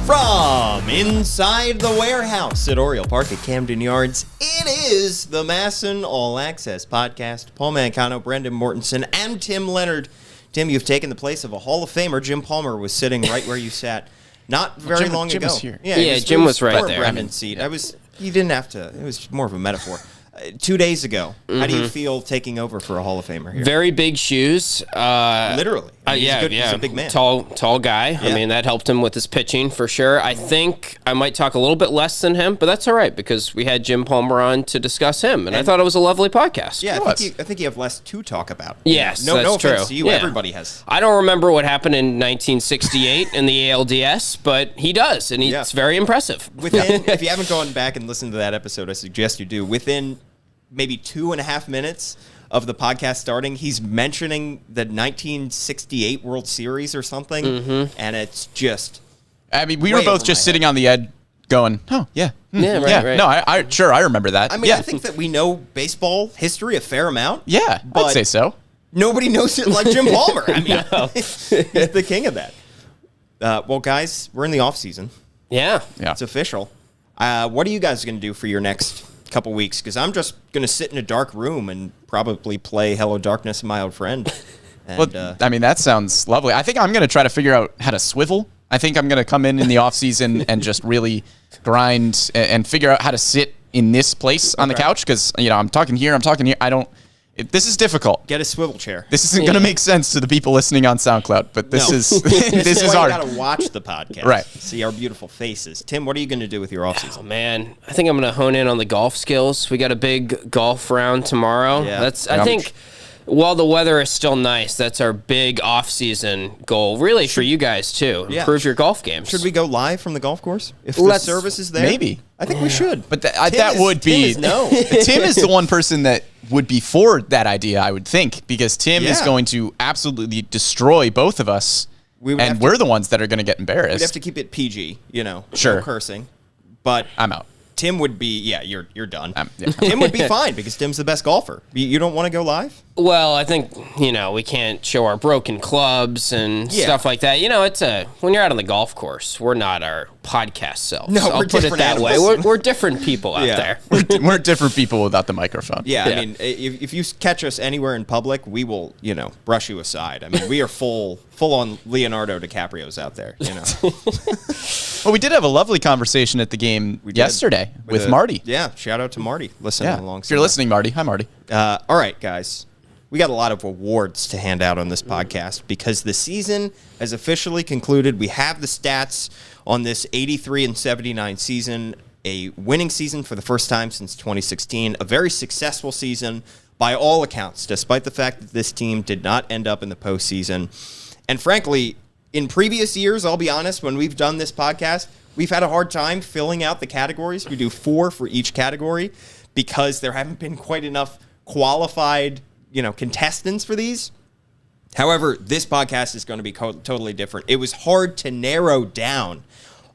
From inside the warehouse at Oriole Park at Camden Yards, it is the MASN All Access Podcast. Paul Mancano, Brendan Mortensen, and Tim Leonard. Tim, you've taken the place of a Hall of Famer. Jim Palmer was sitting right where you sat not very long ago. Jim was here. Yeah, Jim was right there. Brendan's seat. You didn't have to. It was more of a metaphor. 2 days ago, how do you feel taking over for a Hall of Famer here? Very big shoes. Literally. I mean, he's a big man. Tall guy. Yeah. I mean, that helped him with his pitching for sure. I think I might talk a little bit less than him, but that's all right because we had Jim Palmer on to discuss him, and I thought it was a lovely podcast. Yeah, I think you have less to talk about. Yes, no that's offense true. to you. Yeah. Everybody has. I don't remember what happened in 1968 in the ALDS, but he does, and it's very impressive. If you haven't gone back and listened to that episode, I suggest you do. Within maybe 2.5 minutes of the podcast starting, he's mentioning the 1968 World Series or something, and it's just... I mean, we were both just sitting on the edge going, oh, yeah. Right. No, I remember that. I mean, I think that we know baseball history a fair amount. Yeah, but I'd say so. Nobody knows it like Jim Palmer. I mean, he's the king of that. Well, guys, we're in the off season. Yeah. It's official. What are you guys going to do for your next couple weeks? Because I'm just going to sit in a dark room and probably play Hello Darkness, My Old Friend. And, well, I mean, that sounds lovely. I think I'm going to try to figure out how to swivel. I think I'm going to come in the off season and just really grind and figure out how to sit in this place on the couch because, I'm talking here. This is difficult. Get a swivel chair. This isn't going to make sense to the people listening on SoundCloud, but this is this is hard. You got to watch the podcast, right? See our beautiful faces. Tim, what are you going to do with your off season? Oh man, I think I'm going to hone in on the golf skills. We got a big golf round tomorrow. Yeah. I think while the weather is still nice, that's our big off season goal. Really for you guys too. Yeah. Improve your golf games. Should we go live from the golf course if the service is there? Maybe. I think we should. But that would be Tim is the one person that would be for that idea, I would think, because Tim is going to absolutely destroy both of us, and we're the ones that are going to get embarrassed. We'd have to keep it PG, sure. No cursing. But I'm out. Tim would be, you're done. Tim would be fine because Tim's the best golfer. You don't want to go live? Well, I think, we can't show our broken clubs and stuff like that. It's when you're out on the golf course, we're not our podcast selves. No, I'll put it that way. We're different people out there. We're different people without the microphone. Yeah, I mean, if you catch us anywhere in public, we will, brush you aside. I mean, we are full on Leonardo DiCaprio's out there, Well, we did have a lovely conversation at the game yesterday with Marty. Yeah, shout out to Marty listening along. If you're listening, Marty. Hi, Marty. All right, guys. We got a lot of awards to hand out on this podcast because the season has officially concluded. We have the stats on this 83-79 season, a winning season for the first time since 2016, a very successful season by all accounts, despite the fact that this team did not end up in the postseason. And frankly, in previous years, I'll be honest, when we've done this podcast, we've had a hard time filling out the categories. We do 4 for each category because there haven't been quite enough qualified contestants for these. However, this podcast is going to be totally different. It was hard to narrow down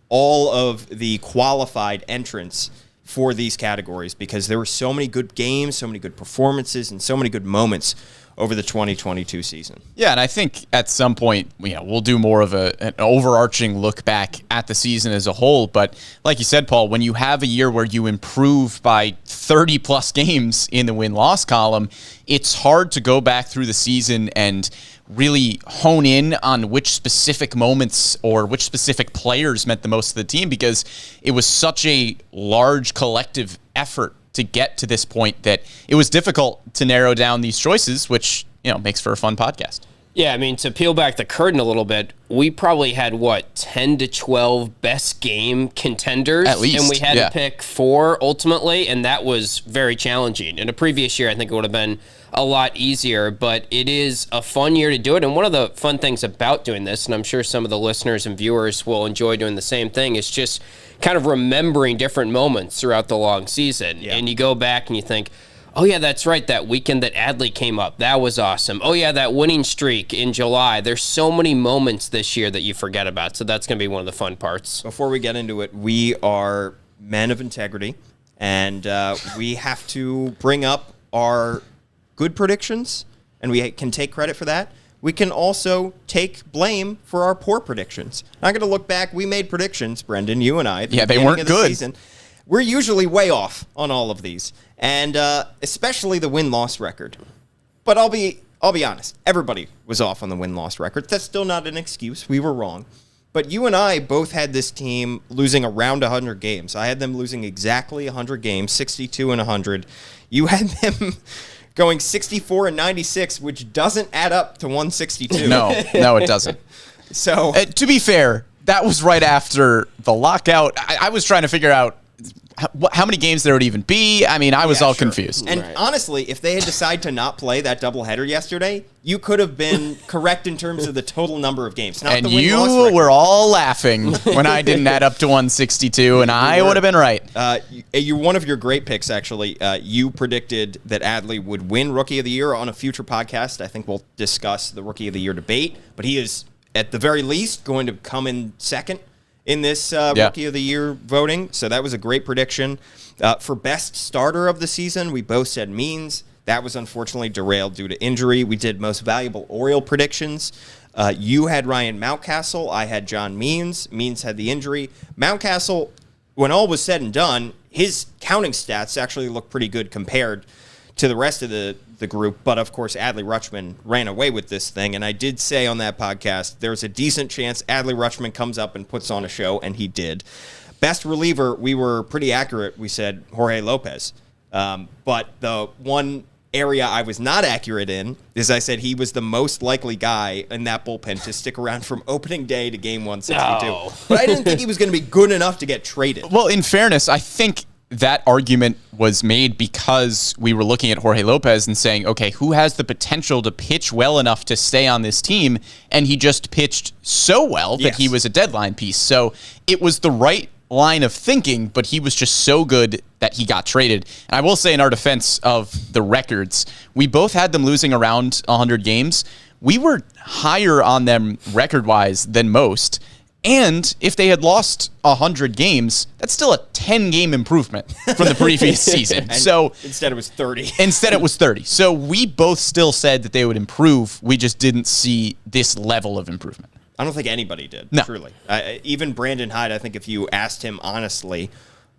all of the qualified entrants for these categories because there were so many good games, so many good performances, and so many good moments over the 2022 season. Yeah, and I think at some point, we'll do more of an overarching look back at the season as a whole. But like you said, Paul, when you have a year where you improve by 30-plus games in the win-loss column, it's hard to go back through the season and really hone in on which specific moments or which specific players meant the most to the team because it was such a large collective effort to get to this point that it was difficult to narrow down these choices, which, makes for a fun podcast. Yeah, I mean, to peel back the curtain a little bit, we probably had, 10 to 12 best game contenders? At least, and we had to pick 4 ultimately, and that was very challenging. In a previous year, I think it would have been a lot easier, but it is a fun year to do it. And one of the fun things about doing this, and I'm sure some of the listeners and viewers will enjoy doing the same thing, is just kind of remembering different moments throughout the long season. Yeah. And you go back and you think, oh, yeah, that's right. That weekend that Adley came up, that was awesome. Oh, yeah, that winning streak in July. There's so many moments this year that you forget about. So that's going to be one of the fun parts. Before we get into it, we are men of integrity, and we have to bring up our good predictions, and we can take credit for that. we can also take blame for our poor predictions. I'm going to look back. We made predictions, Brendan, you and I. Yeah, they weren't good. Season. We're usually way off on all of these, and especially the win-loss record. But I'll be honest. Everybody was off on the win-loss record. That's still not an excuse. We were wrong. But you and I both had this team losing around 100 games. I had them losing exactly 100 games, 62 and 100. You had them going 64 and 96, which doesn't add up to 162. No, it doesn't. So to be fair, that was right after the lockout. I was trying to figure out how many games there would even be. I mean, I was all confused. And honestly, if they had decided to not play that doubleheader yesterday, you could have been correct in terms of the total number of games. Not and the you win-loss record. were all laughing when I didn't add up to 162, and I would have been right. One of your great picks, actually. You predicted that Adley would win Rookie of the Year on a future podcast. I think we'll discuss the Rookie of the Year debate, but he is, at the very least, going to come in second in this Rookie of the Year voting. So that was a great prediction. For best starter of the season, we both said Means. That was unfortunately derailed due to injury. We did most valuable Oriole predictions. You had Ryan Mountcastle. I had John Means. Means had the injury. Mountcastle, when all was said and done, his counting stats actually look pretty good compared to the rest of the group. But, of course, Adley Rutschman ran away with this thing. And I did say on that podcast, there's a decent chance Adley Rutschman comes up and puts on a show, and he did. Best reliever, we were pretty accurate. We said Jorge Lopez. But the one area I was not accurate in is I said he was the most likely guy in that bullpen to stick around from opening day to game 162. No. But I didn't think he was going to be good enough to get traded. Well, in fairness, I think that argument was made because we were looking at Jorge Lopez and saying, okay, who has the potential to pitch well enough to stay on this team? And he just pitched so well that he was a deadline piece. So it was the right line of thinking, but he was just so good that he got traded. And I will say, in our defense of the records, we both had them losing around 100 games. We were higher on them record-wise than most. And if they had lost 100 games, that's still a 10-game improvement from the previous season. So instead it was 30. Instead it was 30. So we both still said that they would improve. We just didn't see this level of improvement. I don't think anybody did, no. Truly. Even Brandon Hyde, I think if you asked him honestly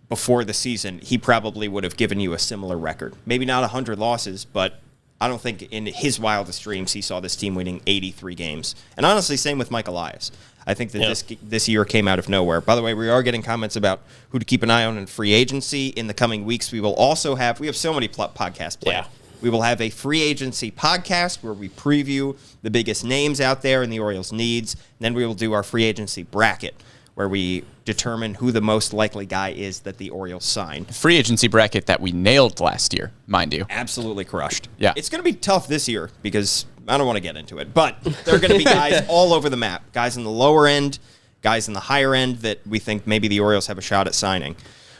before the season, he probably would have given you a similar record. Maybe not 100 losses, but I don't think in his wildest dreams he saw this team winning 83 games. And honestly, same with Mike Elias. I think that this year came out of nowhere. By the way, we are getting comments about who to keep an eye on in free agency. In the coming weeks, we will also have, we have so many podcasts planned. Yeah. We will have a free agency podcast where we preview the biggest names out there and the Orioles' needs. And then we will do our free agency bracket where we determine who the most likely guy is that the Orioles sign. Free agency bracket that we nailed last year, mind you. Absolutely crushed. Yeah. It's going to be tough this year because I don't want to get into it, but there are going to be guys all over the map, guys in the lower end, guys in the higher end that we think maybe the Orioles have a shot at signing.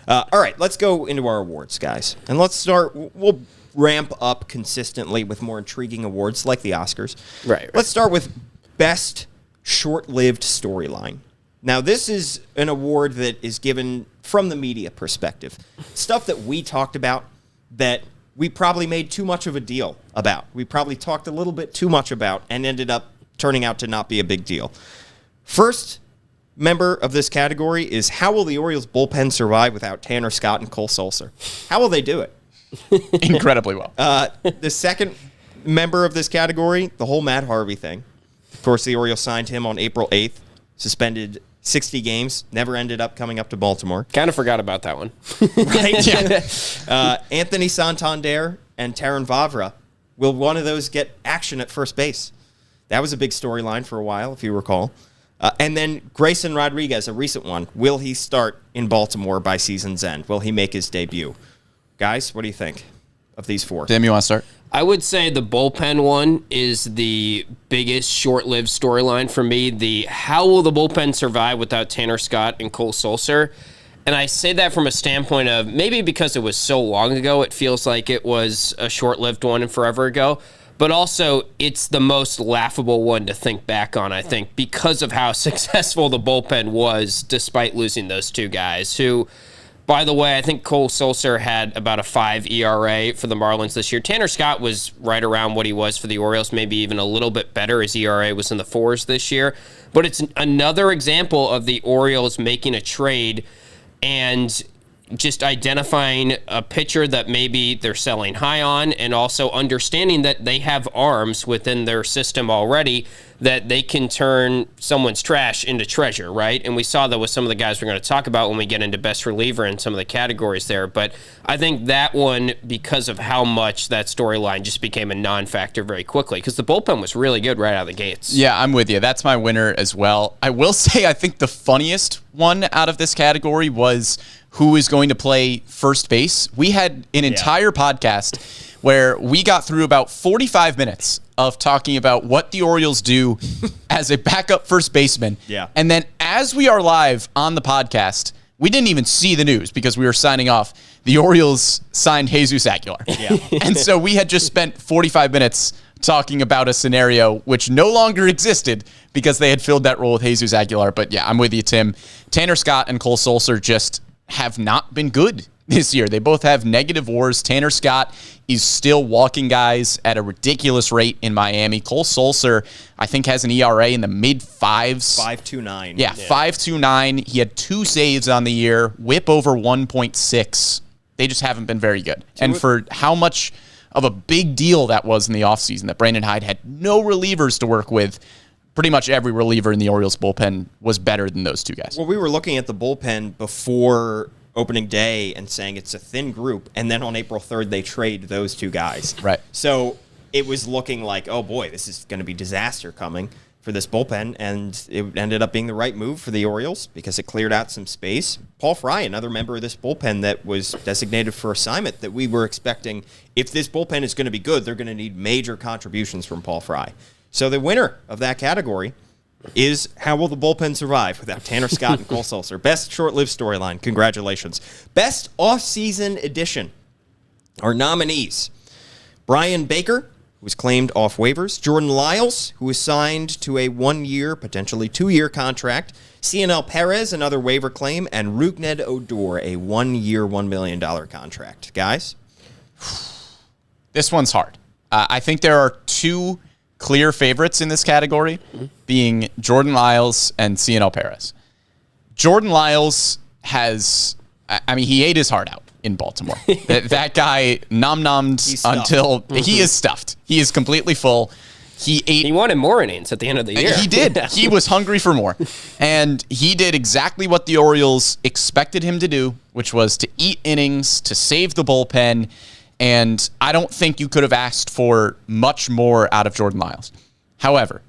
All right, let's go into our awards, guys. And let's start, we'll ramp up consistently with more intriguing awards like the Oscars. Right. Let's start with Best Short-Lived Storyline. Now, this is an award that is given from the media perspective. Stuff that we talked about that we probably made too much of a deal about. We probably talked a little bit too much about and ended up turning out to not be a big deal. First member of this category is how will the Orioles bullpen survive without Tanner Scott and Cole Sulser? How will they do it? Incredibly well. The second member of this category, the whole Matt Harvey thing. Of course, the Orioles signed him on April 8th, suspended 60 games, never ended up coming up to Baltimore. Kind of forgot about that one. Right? Yeah. Anthony Santander and Taron Vavra. Will one of those get action at first base? That was a big storyline for a while, if you recall. And then Grayson Rodriguez, a recent one. Will he start in Baltimore by season's end? Will he make his debut? Guys, what do you think of these four? Tim, you want to start? I would say the bullpen one is the biggest short-lived storyline for me. How will the bullpen survive without Tanner Scott and Cole Sulser? And I say that from a standpoint of maybe because it was so long ago, it feels like it was a short-lived one and forever ago. But also, it's the most laughable one to think back on, I think, because of how successful the bullpen was despite losing those two guys who By the way, I think Cole Sulser had about a 5 ERA for the Marlins this year. Tanner Scott was right around what he was for the Orioles, maybe even a little bit better. His ERA was in the 4s this year. But it's another example of the Orioles making a trade and just identifying a pitcher that maybe they're selling high on, and also understanding that they have arms within their system already that they can turn someone's trash into treasure, right? And we saw that with some of the guys we're going to talk about when we get into best reliever and some of the categories there. But I think that one, because of how much that storyline just became a non-factor very quickly, because the bullpen was really good right out of the gates. Yeah, I'm with you. That's my winner as well. I will say I think the funniest one out of this category was who is going to play first base. We had an entire podcast where we got through about 45 minutes of talking about what the Orioles do as a backup first baseman. Yeah. And then as we are live on the podcast, we didn't even see the news because we were signing off. The Orioles signed Jesus Aguilar. Yeah. And so we had just spent 45 minutes talking about a scenario which no longer existed because they had filled that role with Jesus Aguilar. But yeah, I'm with you, Tim. Tanner Scott and Cole Sulser just have not been good this year. They both have negative WARs. Tanner Scott is still walking guys at a ridiculous rate in Miami. Cole Sulser, I think, has an ERA in the mid-5s. 5.29. Yeah, 5.29. He had 2 saves on the year, whip over 1.6. They just haven't been very good. And for how much of a big deal that was in the offseason, that Brandon Hyde had no relievers to work with, pretty much every reliever in the Orioles bullpen was better than those two guys. Well, we were looking at the bullpen before opening day and saying it's a thin group, and then on April 3rd they trade those two guys. Right. So it was looking like, oh boy, this is going to be disaster coming for this bullpen, and it ended up being the right move for the Orioles because it cleared out some space. Paul Fry, another member of this bullpen that was designated for assignment, that we were expecting, if this bullpen is going to be good, they're going to need major contributions from Paul Fry. So the winner of that category is how will the bullpen survive without Tanner Scott and Cole Sulser? Best short-lived storyline. Congratulations. Best off-season addition. Our nominees: Brian Baker, who was claimed off waivers; Jordan Lyles, who was signed to a 1-year, potentially 2-year contract; CNL Perez, another waiver claim; and Rougned Odor, a 1-year, $1 million contract. Guys? This one's hard. I think there are 2 clear favorites in this category, being Jordan Lyles and CNL Perez. Jordan Lyles has, I mean, he ate his heart out in Baltimore. that guy nom-nommed until he is stuffed. He is completely full. He wanted more innings at the end of the year. He did. He was hungry for more. And he did exactly what the Orioles expected him to do, which was to eat innings, to save the bullpen. And I don't think you could have asked for much more out of Jordan Lyles. However,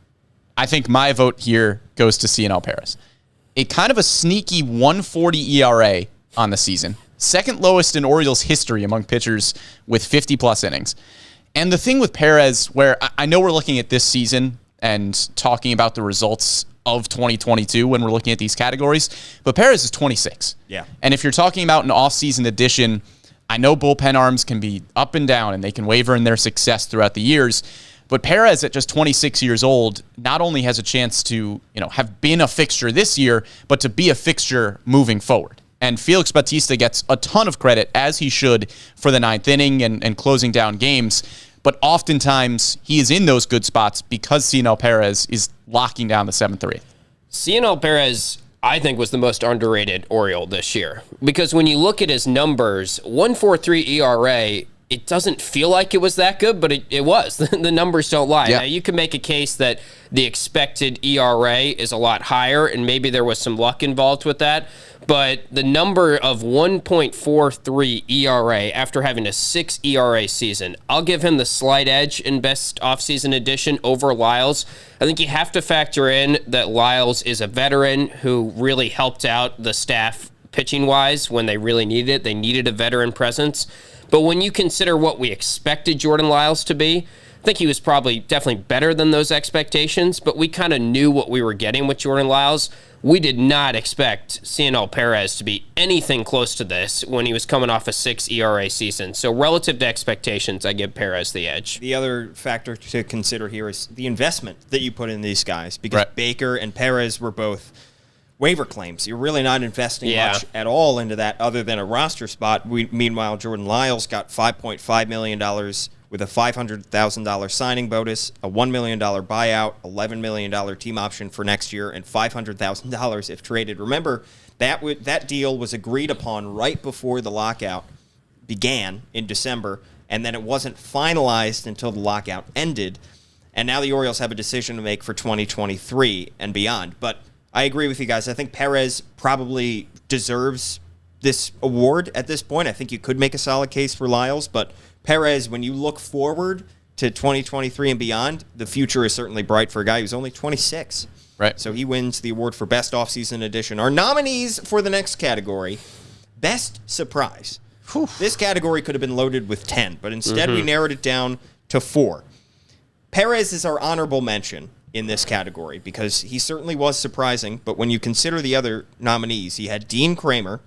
I think my vote here goes to CNL Perez. A kind of a sneaky 1.40 ERA on the season. Second lowest in Orioles history among pitchers with 50-plus innings. And the thing with Perez, where I know we're looking at this season and talking about the results of 2022 when we're looking at these categories, but Perez is 26. Yeah. And if you're talking about an off-season addition, I know bullpen arms can be up and down and they can waver in their success throughout the years, but Perez at just 26 years old not only has a chance to, have been a fixture this year, but to be a fixture moving forward. And Felix Bautista gets a ton of credit, as he should, for the 9th inning and closing down games. But oftentimes he is in those good spots because CNL Perez is locking down the 7th or 8th. CNL Perez, I think, was the most underrated Oriole this year. Because when you look at his numbers, 1.43 ERA, it doesn't feel like it was that good, but it was. The numbers don't lie. Yeah. Now, you can make a case that the expected ERA is a lot higher, and maybe there was some luck involved with that. But the number of 1.43 ERA after having a 6 ERA season, I'll give him the slight edge in best offseason addition over Lyles. I think you have to factor in that Lyles is a veteran who really helped out the staff pitching-wise when they really needed it. They needed a veteran presence. But when you consider what we expected Jordan Lyles to be, I think he was definitely better than those expectations, but we kind of knew what we were getting with Jordan Lyles. We did not expect CNL Perez to be anything close to this when he was coming off a 6 ERA season. So relative to expectations, I give Perez the edge. The other factor to consider here is the investment that you put in these guys, because Right. Baker and Perez were both waiver claims. You're really not investing much at all into that other than a roster spot. Meanwhile, Jordan Lyles got $5.5 million with a $500,000 signing bonus, a $1 million buyout, $11 million team option for next year, and $500,000 if traded. Remember, that deal was agreed upon right before the lockout began in December, and then it wasn't finalized until the lockout ended. And now the Orioles have a decision to make for 2023 and beyond. But I agree with you guys. I think Perez probably deserves this award at this point. I think you could make a solid case for Lyles, but Perez, when you look forward to 2023 and beyond, the future is certainly bright for a guy who's only 26. Right. So he wins the award for Best Offseason Addition. Our nominees for the next category, Best Surprise. Whew. This category could have been loaded with 10, but instead we narrowed it down to 4. Perez is our honorable mention in this category because he certainly was surprising, but when you consider the other nominees, he had Dean Kramer,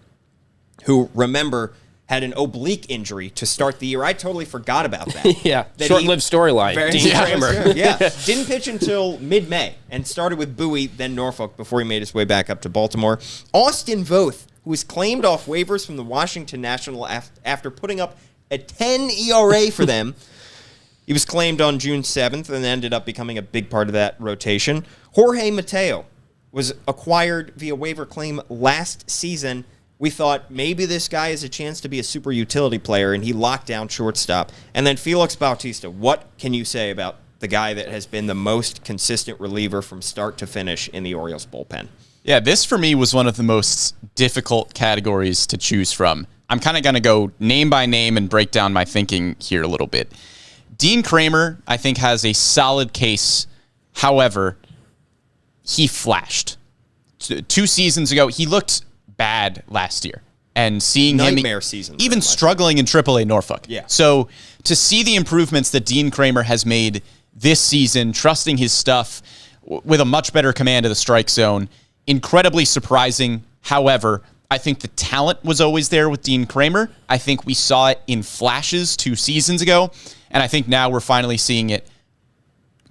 who, remember, had an oblique injury to start the year. I totally forgot about that. Yeah, short-lived storyline. Dean Kramer. Yeah, didn't pitch until mid-May and started with Bowie, then Norfolk, before he made his way back up to Baltimore. Austin Voth, who was claimed off waivers from the Washington National after putting up a 10 ERA for them. He was claimed on June 7th and ended up becoming a big part of that rotation. Jorge Mateo was acquired via waiver claim last season. We thought maybe this guy has a chance to be a super utility player, and he locked down shortstop. And then Felix Bautista, what can you say about the guy that has been the most consistent reliever from start to finish in the Orioles bullpen? Yeah, this for me was one of the most difficult categories to choose from. I'm kind of going to go name by name and break down my thinking here a little bit. Dean Kramer, I think, has a solid case. However, he flashed. 2 seasons ago, he looked bad last year, and seeing nightmare him season even struggling in AAA Norfolk. Yeah. So to see the improvements that Dean Kramer has made this season, trusting his stuff with a much better command of the strike zone, incredibly surprising. However, I think the talent was always there with Dean Kramer. I think we saw it in flashes 2 seasons ago, and I think now we're finally seeing it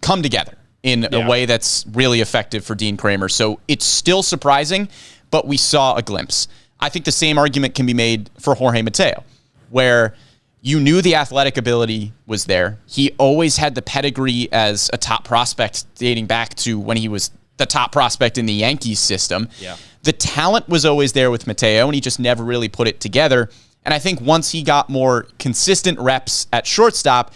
come together in a way that's really effective for Dean Kramer. So it's still surprising, but we saw a glimpse. I think the same argument can be made for Jorge Mateo, where you knew the athletic ability was there. He always had the pedigree as a top prospect dating back to when he was the top prospect in the Yankees system. Yeah. The talent was always there with Mateo, and he just never really put it together. And I think once he got more consistent reps at shortstop,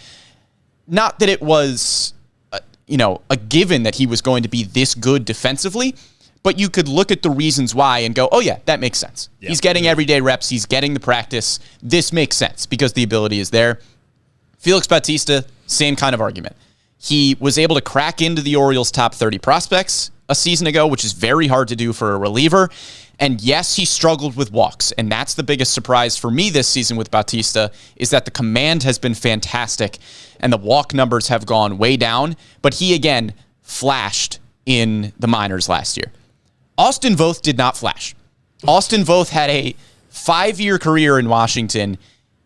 not that it was a given that he was going to be this good defensively, but you could look at the reasons why and go, oh yeah, that makes sense. Yeah. He's getting everyday reps. He's getting the practice. This makes sense because the ability is there. Felix Bautista, same kind of argument. He was able to crack into the Orioles' top 30 prospects a season ago, which is very hard to do for a reliever. And yes, he struggled with walks, and that's the biggest surprise for me this season with Bautista, is that the command has been fantastic, and the walk numbers have gone way down, but he, again, flashed in the minors last year. Austin Voth did not flash. Austin Voth had a 5-year career in Washington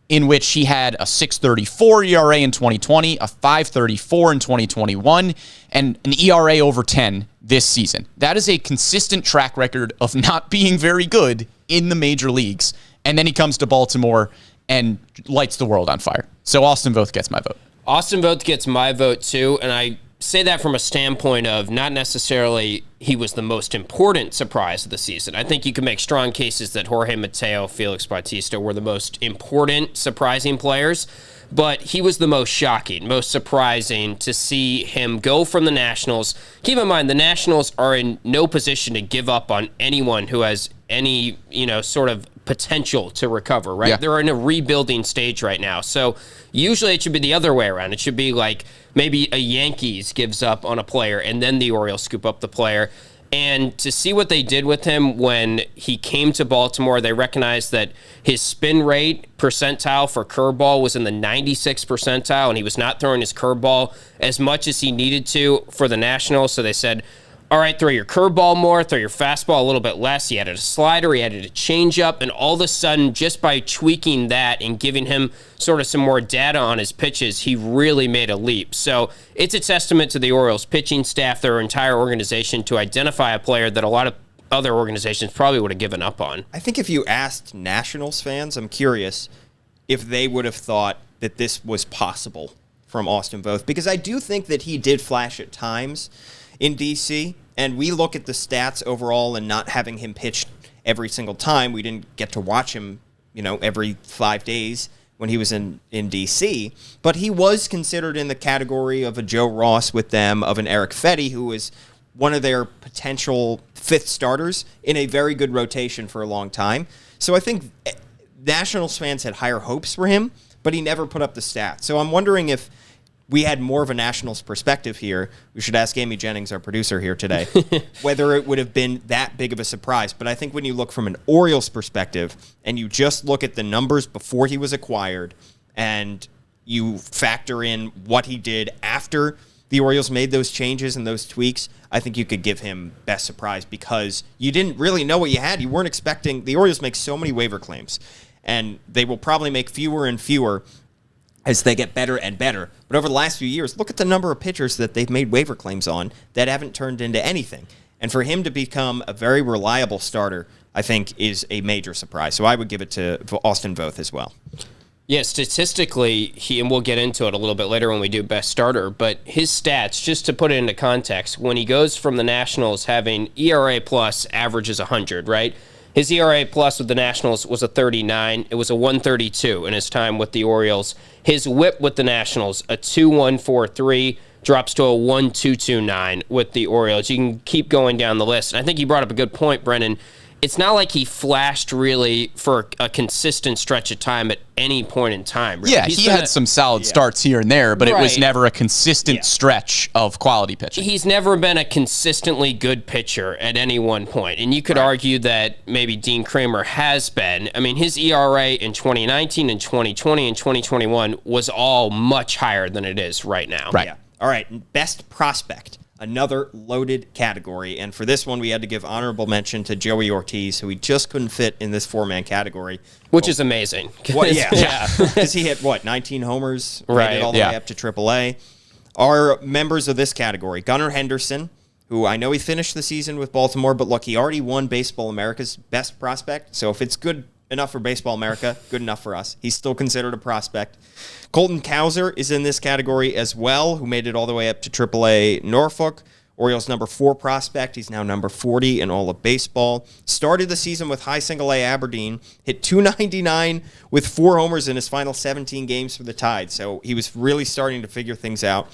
in which he had a 6.34 ERA in 2020, a 5.34 in 2021, and an ERA over 10 this season. That is a consistent track record of not being very good in the major leagues. And then he comes to Baltimore and lights the world on fire. So Austin Voth gets my vote. Austin Voth gets my vote too, and I say that from a standpoint of not necessarily he was the most important surprise of the season. I think you can make strong cases that Jorge Mateo, Felix Bautista were the most important, surprising players, but he was the most shocking, most surprising to see him go from the Nationals. Keep in mind, the Nationals are in no position to give up on anyone who has any, sort of potential to recover, right? Yeah. They're in a rebuilding stage right now. So usually it should be the other way around. It should be like maybe a Yankees gives up on a player and then the Orioles scoop up the player. And to see what they did with him when he came to Baltimore, they recognized that his spin rate percentile for curveball was in the 96th percentile, and he was not throwing his curveball as much as he needed to for the Nationals. So they said, all right, throw your curveball more, throw your fastball a little bit less. He added a slider, he added a changeup, and all of a sudden, just by tweaking that and giving him sort of some more data on his pitches, he really made a leap. So it's a testament to the Orioles pitching staff, their entire organization, to identify a player that a lot of other organizations probably would have given up on. I think if you asked Nationals fans, I'm curious if they would have thought that this was possible from Austin Voth, because I do think that he did flash at times in D.C., and we look at the stats overall and not having him pitch every single time. We didn't get to watch him, every 5 days when he was in D.C., but he was considered in the category of a Joe Ross with them, of an Eric Fetty, who was one of their potential fifth starters in a very good rotation for a long time. So I think Nationals fans had higher hopes for him, but he never put up the stats. So I'm wondering if we had more of a Nationals perspective here. We should ask Amy Jennings, our producer here today, whether it would have been that big of a surprise. But I think when you look from an Orioles perspective and you just look at the numbers before he was acquired and you factor in what he did after the Orioles made those changes and those tweaks, I think you could give him best surprise because you didn't really know what you had. You weren't expecting. The Orioles make so many waiver claims, and they will probably make fewer and fewer as they get better and better. But over the last few years, look at the number of pitchers that they've made waiver claims on that haven't turned into anything. And for him to become a very reliable starter, I think, is a major surprise. So I would give it to Austin Voth as well. Yeah, statistically, and we'll get into it a little bit later when we do best starter, but his stats, just to put it into context, when he goes from the Nationals having ERA plus averages 100, right? His ERA plus with the Nationals was a 39. It was a 132 in his time with the Orioles. His whip with the Nationals, a 2.143, drops to a 1.229 with the Orioles. You can keep going down the list. And I think you brought up a good point, Brennan. It's not like he flashed really for a consistent stretch of time at any point in time. Really. Yeah, he had some solid starts here and there, but it was never a consistent stretch of quality pitching. He's never been a consistently good pitcher at any one point. And you could argue that maybe Dean Kramer has been. I mean, his ERA in 2019 and 2020 and 2021 was all much higher than it is right now. Right. Yeah. All right, best prospect. Another loaded category. And for this one, we had to give honorable mention to Joey Ortiz, who he just couldn't fit in this four-man category. Which is amazing. Yeah. Because he hit, 19 homers, made it all the way up to AAA. Our members of this category, Gunnar Henderson, who I know he finished the season with Baltimore, but look, he already won Baseball America's best prospect. So if it's good enough for Baseball America, good enough for us. He's still considered a prospect. Colton Cowser is in this category as well, who made it all the way up to AAA Norfolk. Orioles number 4 prospect. He's now number 40 in all of baseball. Started the season with high single-A Aberdeen. Hit .299 with 4 homers in his final 17 games for the Tide. So he was really starting to figure things out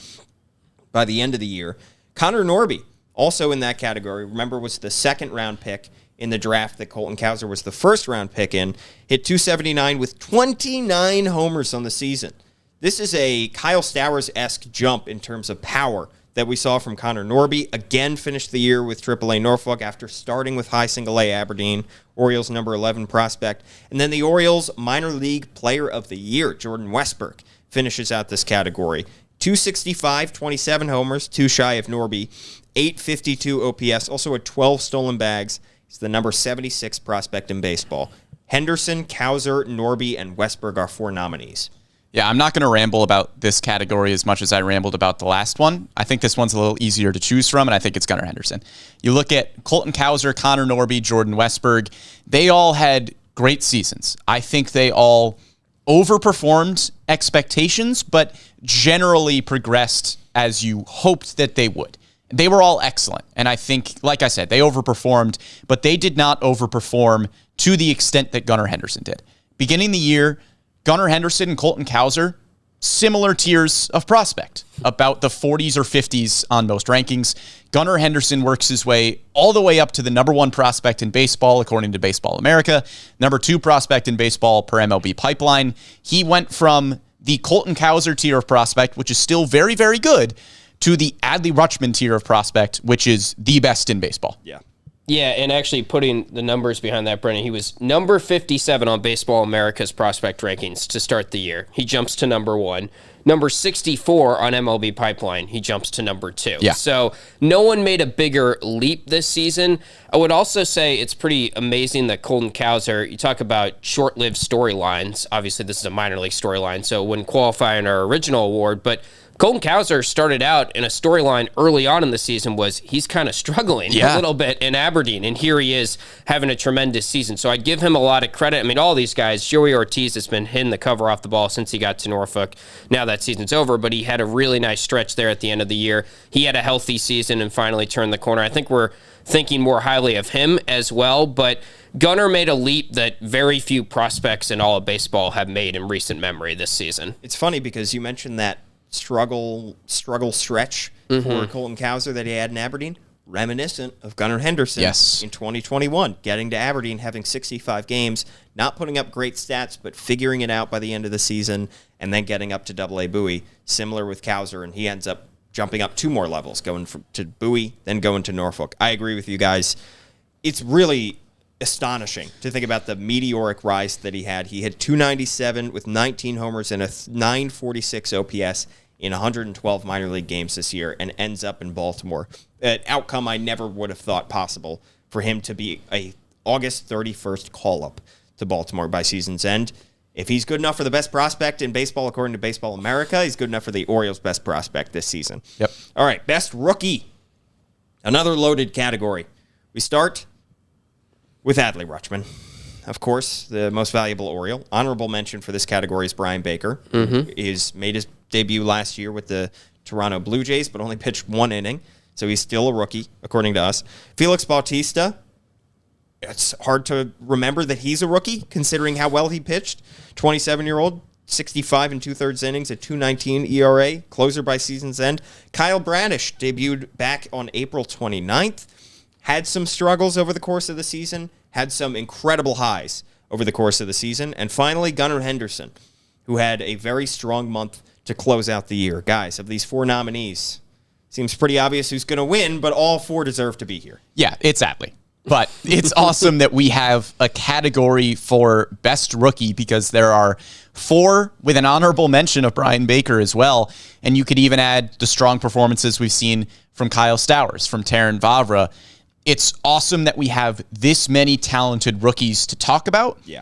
by the end of the year. Connor Norby, also in that category. Remember, was the second-round pick in the draft that Colton Cowser was the first-round pick in. Hit .279 with 29 homers on the season. This is a Kyle Stowers-esque jump in terms of power that we saw from Connor Norby. Again, finished the year with AAA Norfolk after starting with high single-A Aberdeen, Orioles number 11 prospect. And then the Orioles minor league player of the year, Jordan Westburg, finishes out this category. 265, 27 homers, 2 shy of Norby, 852 OPS, also had 12 stolen bags. He's the number 76 prospect in baseball. Henderson, Cowser, Norby, and Westburg are 4 nominees. Yeah, I'm not going to ramble about this category as much as I rambled about the last one. I think this one's a little easier to choose from, and I think it's Gunnar Henderson. You look at Colton Cowser, Connor Norby, Jordan Westburg. They all had great seasons. I think they all overperformed expectations, but generally progressed as you hoped that they would. They were all excellent. And I think, like I said, they overperformed, but they did not overperform to the extent that Gunnar Henderson did. Beginning the year, Gunnar Henderson and Colton Cowser, similar tiers of prospect, about the 40s or 50s on most rankings. Gunnar Henderson works his way all the way up to the number 1 prospect in baseball, according to Baseball America, number 2 prospect in baseball per MLB Pipeline. He went from the Colton Cowser tier of prospect, which is still very, very good, to the Adley Rutschman tier of prospect, which is the best in baseball. Yeah. Yeah, and actually putting the numbers behind that, Brennan, he was number 57 on Baseball America's prospect rankings to start the year. He jumps to number 1. Number 64 on MLB Pipeline, he jumps to number 2. Yeah. So no one made a bigger leap this season. I would also say it's pretty amazing that Colton Cowser, you talk about short-lived storylines. Obviously, this is a minor league storyline, so it wouldn't qualify in our original award, but Colton Cowser started out in a storyline early on in the season was he's kind of struggling a little bit in Aberdeen, and here he is having a tremendous season. So I'd give him a lot of credit. I mean, all these guys, Joey Ortiz has been hitting the cover off the ball since he got to Norfolk. Now that season's over, but he had a really nice stretch there at the end of the year. He had a healthy season and finally turned the corner. I think we're thinking more highly of him as well, but Gunnar made a leap that very few prospects in all of baseball have made in recent memory this season. It's funny because you mentioned that struggle stretch for Colton Cowser that he had in Aberdeen, reminiscent of Gunnar Henderson in 2021, getting to Aberdeen, having 65 games, not putting up great stats, but figuring it out by the end of the season, and then getting up to Double-A Bowie, similar with Cowser, and he ends up jumping up 2 more levels, going to Bowie, then going to Norfolk. I agree with you guys. It's really astonishing to think about the meteoric rise that he had. He had 297 with 19 homers and a 946 OPS in 112 minor league games this year, and ends up in Baltimore. An outcome I never would have thought possible for him to be a August 31st call-up to Baltimore by season's end. If he's good enough for the best prospect in baseball, according to Baseball America, he's good enough for the Orioles' best prospect this season. Yep. All right, best rookie. Another loaded category. We start with Adley Rutschman. Of course, the most valuable Oriole. Honorable mention for this category is Brian Baker. He's made his debut last year with the Toronto Blue Jays, but only pitched 1 inning, so he's still a rookie, according to us. Felix Bautista. It's hard to remember that he's a rookie, considering how well he pitched. 27-year-old, 65 and 2/3 innings, a 2.19 ERA, closer by season's end. Kyle Bradish debuted back on April 29th. Had some struggles over the course of the season, had some incredible highs over the course of the season. And finally, Gunnar Henderson, who had a very strong month to close out the year. Guys, of these 4 nominees, seems pretty obvious who's going to win, but all 4 deserve to be here. Yeah, it's Adley. But it's awesome that we have a category for best rookie because there are 4 with an honorable mention of Brian Baker as well. And you could even add the strong performances we've seen from Kyle Stowers, from Taryn Vavra. It's awesome that we have this many talented rookies to talk about. Yeah.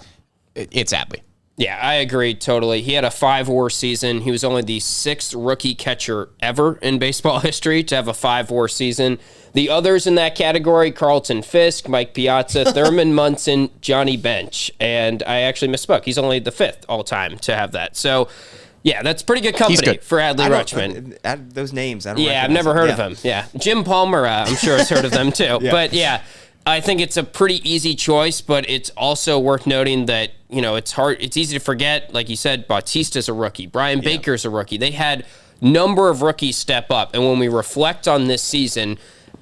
It's Adley. Yeah, I agree totally. He had a 5-WAR season. He was only the 6th rookie catcher ever in baseball history to have a 5-WAR season. The others in that category, Carlton Fisk, Mike Piazza, Thurman Munson, Johnny Bench. And I actually misspoke. He's only the 5th all-time to have that. So, yeah, that's pretty good company for Adley Rutschman. Add those names. I've never heard of him. Yeah. Jim Palmer, I'm sure has heard of them too. But, yeah, I think it's a pretty easy choice, but it's also worth noting that, you know, it's easy to forget. Like you said, Bautista's a rookie. Brian Baker's a rookie. They had number of rookies step up. And when we reflect on this season,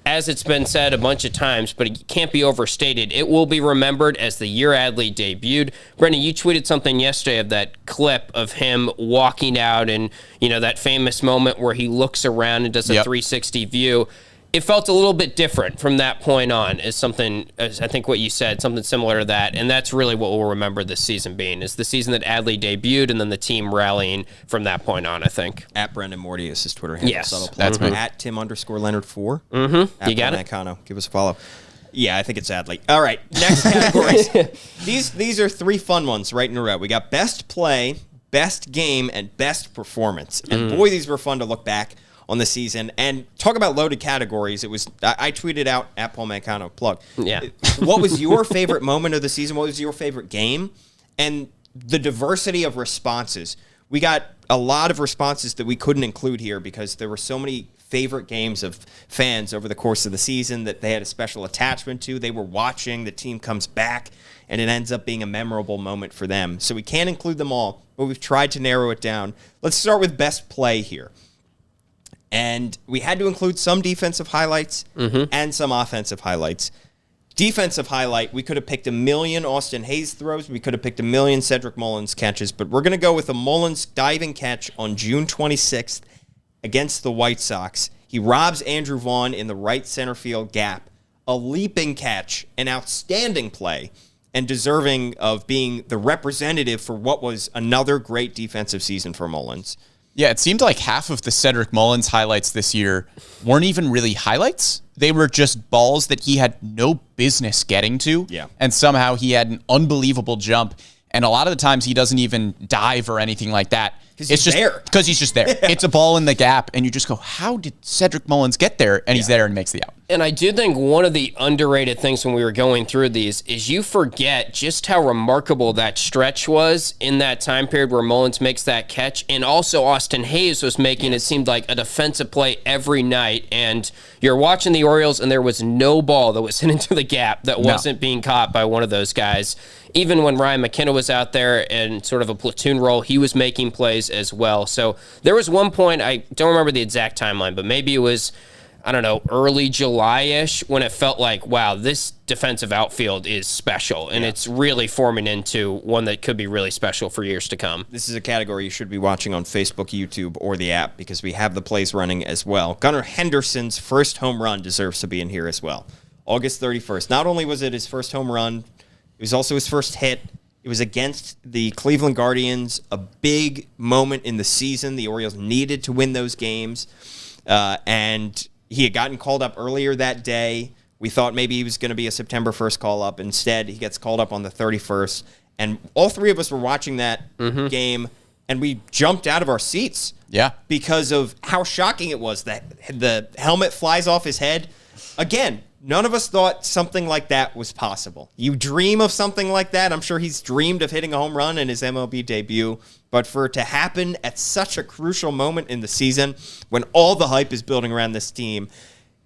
as it's been said a bunch of times, but it can't be overstated, it will be remembered as the year Adley debuted. Brendan, you tweeted something yesterday of that clip of him walking out and, you know, that famous moment where he looks around and does a 360 view. It felt a little bit different from that point on, as I think what you said, something similar to that. And that's really what we'll remember this season being, is the season that Adley debuted and then the team rallying from that point on, I think. At Brendan Morty is his Twitter handle. Yes. Subtle plug. That's me. At Tim_Leonard4. Mm-hmm. You got it? Mancano. Give us a follow. Yeah, I think it's Adley. All right, next categories. These are 3 fun ones right in a row. We got best play, best game, and best performance. And boy, these were fun to look back on the season. And talk about loaded categories. I tweeted out at Paul Mancano, plug. Yeah. What was your favorite moment of the season? What was your favorite game? And the diversity of responses. We got a lot of responses that we couldn't include here because there were so many favorite games of fans over the course of the season that they had a special attachment to. They were watching, the team comes back, and it ends up being a memorable moment for them. So we can't include them all, but we've tried to narrow it down. Let's start with best play here. And we had to include some defensive highlights and some offensive highlights. Defensive highlight, we could have picked 1,000,000 Austin Hayes throws. We could have picked 1,000,000 Cedric Mullins catches. But we're going to go with a Mullins diving catch on June 26th against the White Sox. He robs Andrew Vaughn in the right center field gap. A leaping catch, an outstanding play, and deserving of being the representative for what was another great defensive season for Mullins. Yeah, it seemed like half of the Cedric Mullins highlights this year weren't even really highlights. They were just balls that he had no business getting to. Yeah. And somehow he had an unbelievable jump. And a lot of the times he doesn't even dive or anything like that. Because he's there. Because he's just there. Yeah. It's a ball in the gap, and you just go, how did Cedric Mullins get there? And he's there and makes the out. And I do think one of the underrated things when we were going through these is you forget just how remarkable that stretch was in that time period where Mullins makes that catch. And also Austin Hayes was making, it seemed like, a defensive play every night. And you're watching the Orioles, and there was no ball that was hit into the gap that wasn't being caught by one of those guys. Even when Ryan McKenna was out there in sort of a platoon role, he was making plays as well. So there was one point, I don't remember the exact timeline, but maybe it was, I don't know, early July-ish when it felt like, wow, this defensive outfield is special, and it's really forming into one that could be really special for years to come. This is a category you should be watching on Facebook, YouTube, or the app because we have the plays running as well. Gunnar Henderson's first home run deserves to be in here as well. August 31st. Not only was it his first home run, it was also his first hit. It was against the Cleveland Guardians, a big moment in the season. The Orioles needed to win those games, and he had gotten called up earlier that day. We thought maybe he was going to be a September 1st call-up. Instead, he gets called up on the 31st, and all three of us were watching that game, and we jumped out of our seats because of how shocking it was that the helmet flies off his head. Again, none of us thought something like that was possible. You dream of something like that. I'm sure he's dreamed of hitting a home run in his MLB debut. But for it to happen at such a crucial moment in the season, when all the hype is building around this team,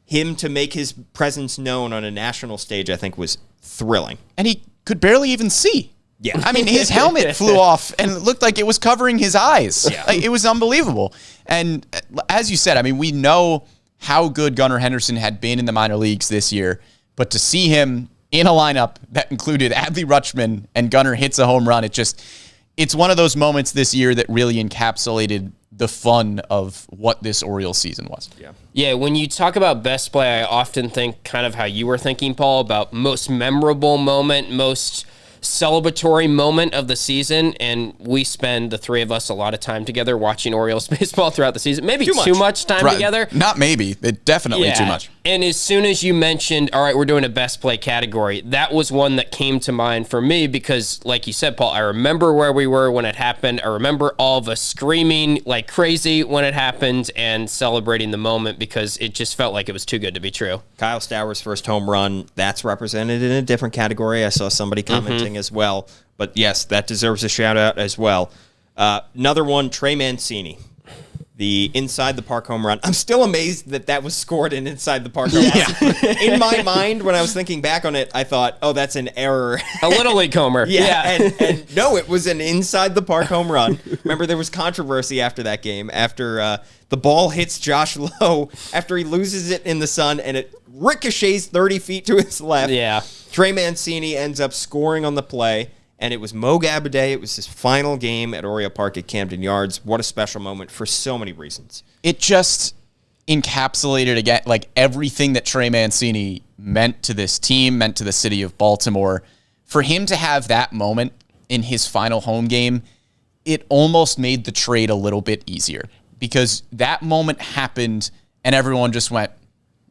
him to make his presence known on a national stage, I think, was thrilling. And he could barely even see. Yeah. I mean, his helmet flew off and it looked like it was covering his eyes. Yeah. Like, it was unbelievable. And as you said, I memean, we know how good Gunnar Henderson had been in the minor leagues this year, but to see him in a lineup that included Adley Rutschman and Gunnar hits a home run, it's one of those moments this year that really encapsulated the fun of what this Orioles season was. Yeah, when you talk about best play, I often think kind of how you were thinking, Paul, about most memorable moment, most celebratory moment of the season, and we spend, the three of us, a lot of time together watching Orioles baseball throughout the season. Maybe too much time together. Not maybe. Definitely too much. And as soon as you mentioned, all right, we're doing a best play category, that was one that came to mind for me because, like you said, Paul, I remember where we were when it happened. I remember all of us screaming like crazy when it happened and celebrating the moment because it just felt like it was too good to be true. Kyle Stowers' first home run, that's represented in a different category. I saw somebody commenting as well. But yes, that deserves a shout out as well. Another one, Trey Mancini, the inside the park home run. I'm still amazed that was scored in inside the park home run. In my mind, when I was thinking back on it, I thought, oh, that's an error. A Little League homer. And no, it was an inside the park home run. Remember, there was controversy after that game, after the ball hits Josh Lowe, after he loses it in the sun, and it ricochets 30 feet to his left. Yeah. Trey Mancini ends up scoring on the play, and it was Mo Gabaday. It was his final game at Oriole Park at Camden Yards. What a special moment for so many reasons. It just encapsulated, again, like everything that Trey Mancini meant to this team, meant to the city of Baltimore. For him to have that moment in his final home game, it almost made the trade a little bit easier because that moment happened and everyone just went,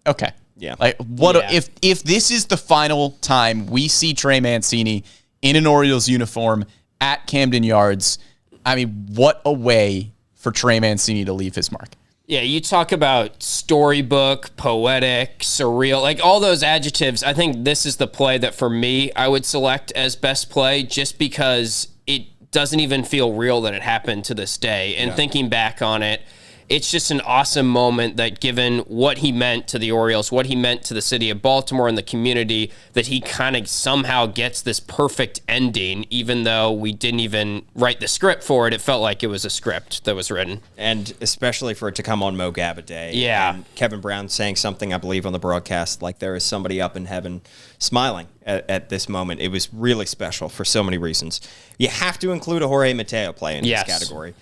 okay. Yeah. Like if this is the final time we see Trey Mancini in an Orioles uniform at Camden Yards, I mean, what a way for Trey Mancini to leave his mark. Yeah, you talk about storybook, poetic, surreal, like all those adjectives. I think this is the play that for me I would select as best play just because it doesn't even feel real that it happened to this day. And thinking back on it, it's just an awesome moment that given what he meant to the Orioles, what he meant to the city of Baltimore and the community, that he kind of somehow gets this perfect ending, even though we didn't even write the script for it. It felt like it was a script that was written. And especially for it to come on Mo Gabaday. Yeah. And Kevin Brown saying something, I believe, on the broadcast, like there is somebody up in heaven smiling at this moment. It was really special for so many reasons. You have to include a Jorge Mateo play in this category.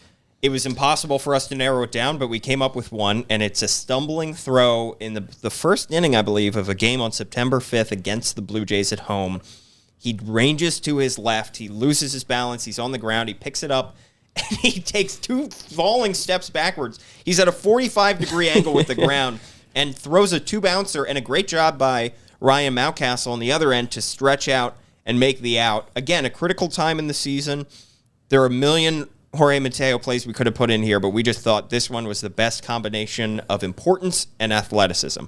It was impossible for us to narrow it down, but we came up with one, and it's a stumbling throw in the first inning, I believe, of a game on September 5th against the Blue Jays at home. He ranges to his left. He loses his balance. He's on the ground. He picks it up, and he takes 2 falling steps backwards. He's at a 45-degree angle with the ground and throws a 2-bouncer, and a great job by Ryan Mountcastle on the other end to stretch out and make the out. Again, a critical time in the season. There are a million Jorge Mateo plays we could have put in here, but we just thought this one was the best combination of importance and athleticism.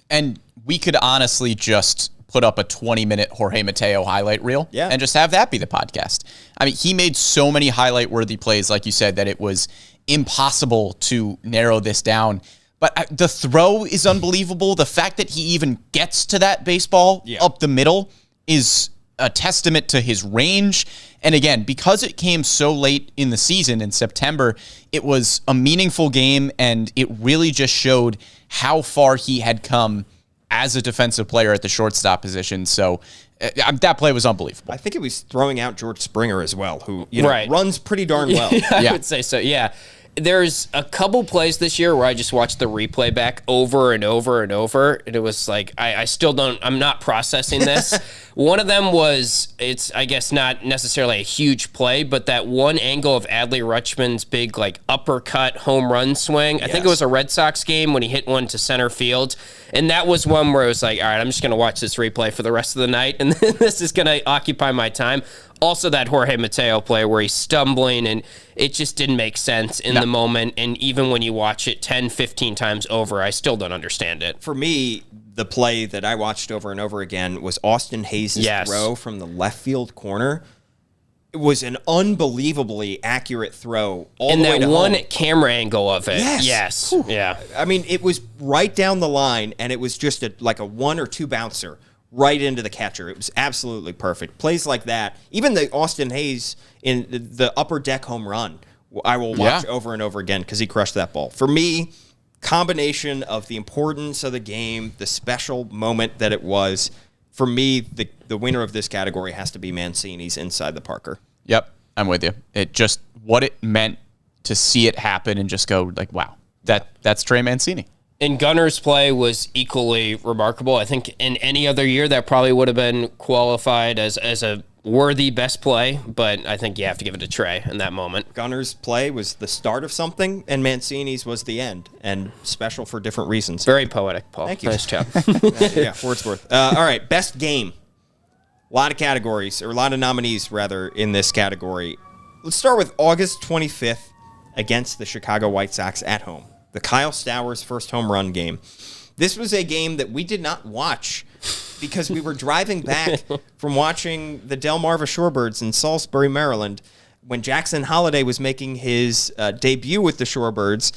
And we could honestly just put up a 20-minute Jorge Mateo highlight reel and just have that be the podcast. I mean, he made so many highlight-worthy plays, like you said, that it was impossible to narrow this down. But the throw is unbelievable. The fact that he even gets to that baseball up the middle is a testament to his range. And again, because it came so late in the season in September, it was a meaningful game, and it really just showed how far he had come as a defensive player at the shortstop position. So that play was unbelievable. I think it was throwing out George Springer as well, who runs pretty darn well. I would say so, yeah. There's a couple plays this year where I just watched the replay back over and over and over, and it was like, I'm not processing this. One of them was, it's, I guess, not necessarily a huge play, but that one angle of Adley Rutschman's big, like, uppercut home run swing. I think it was a Red Sox game when he hit one to center field, and that was one where it was like, all right, I'm just going to watch this replay for the rest of the night, and this is going to occupy my time. Also, that Jorge Mateo play where he's stumbling and it just didn't make sense in the moment. And even when you watch it 10, 15 times over, I still don't understand it. For me, the play that I watched over and over again was Austin Hayes' throw from the left field corner. It was an unbelievably accurate throw all the way to home. And that one camera angle of it. Yes. Yeah. I mean, it was right down the line, and it was just like a 1 or 2 bouncer right into the catcher. It was absolutely perfect. Plays like that, even the Austin Hayes in the upper deck home run, I will watch over and over again because he crushed that ball. For me, combination of the importance of the game, the special moment that it was, for me, the winner of this category has to be Mancini's inside the Parker. Yep, I'm with you. It just, what it meant to see it happen and just go like, wow, that's Trey Mancini. And Gunner's play was equally remarkable. I think in any other year that probably would have been qualified as a worthy best play, but I think you have to give it to Trey in that moment. Gunner's play was the start of something, and Mancini's was the end, and special for different reasons. Very poetic, Paul. Thank you. Nice job. Yeah, Wordsworth. All right, best game. A lot of categories, or a lot of nominees, rather, in this category. Let's start with August 25th against the Chicago White Sox at home. The Kyle Stowers first home run game. This was a game that we did not watch because we were driving back from watching the Delmarva Shorebirds in Salisbury, Maryland, when Jackson Holliday was making his debut with the Shorebirds.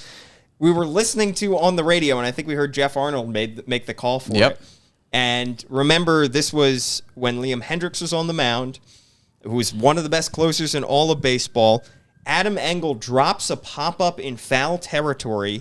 We were listening to on the radio, and I think we heard Jeff Arnold make the call for it. And remember, this was when Liam Hendricks was on the mound, who was one of the best closers in all of baseball. Adam Engel drops a pop-up in foul territory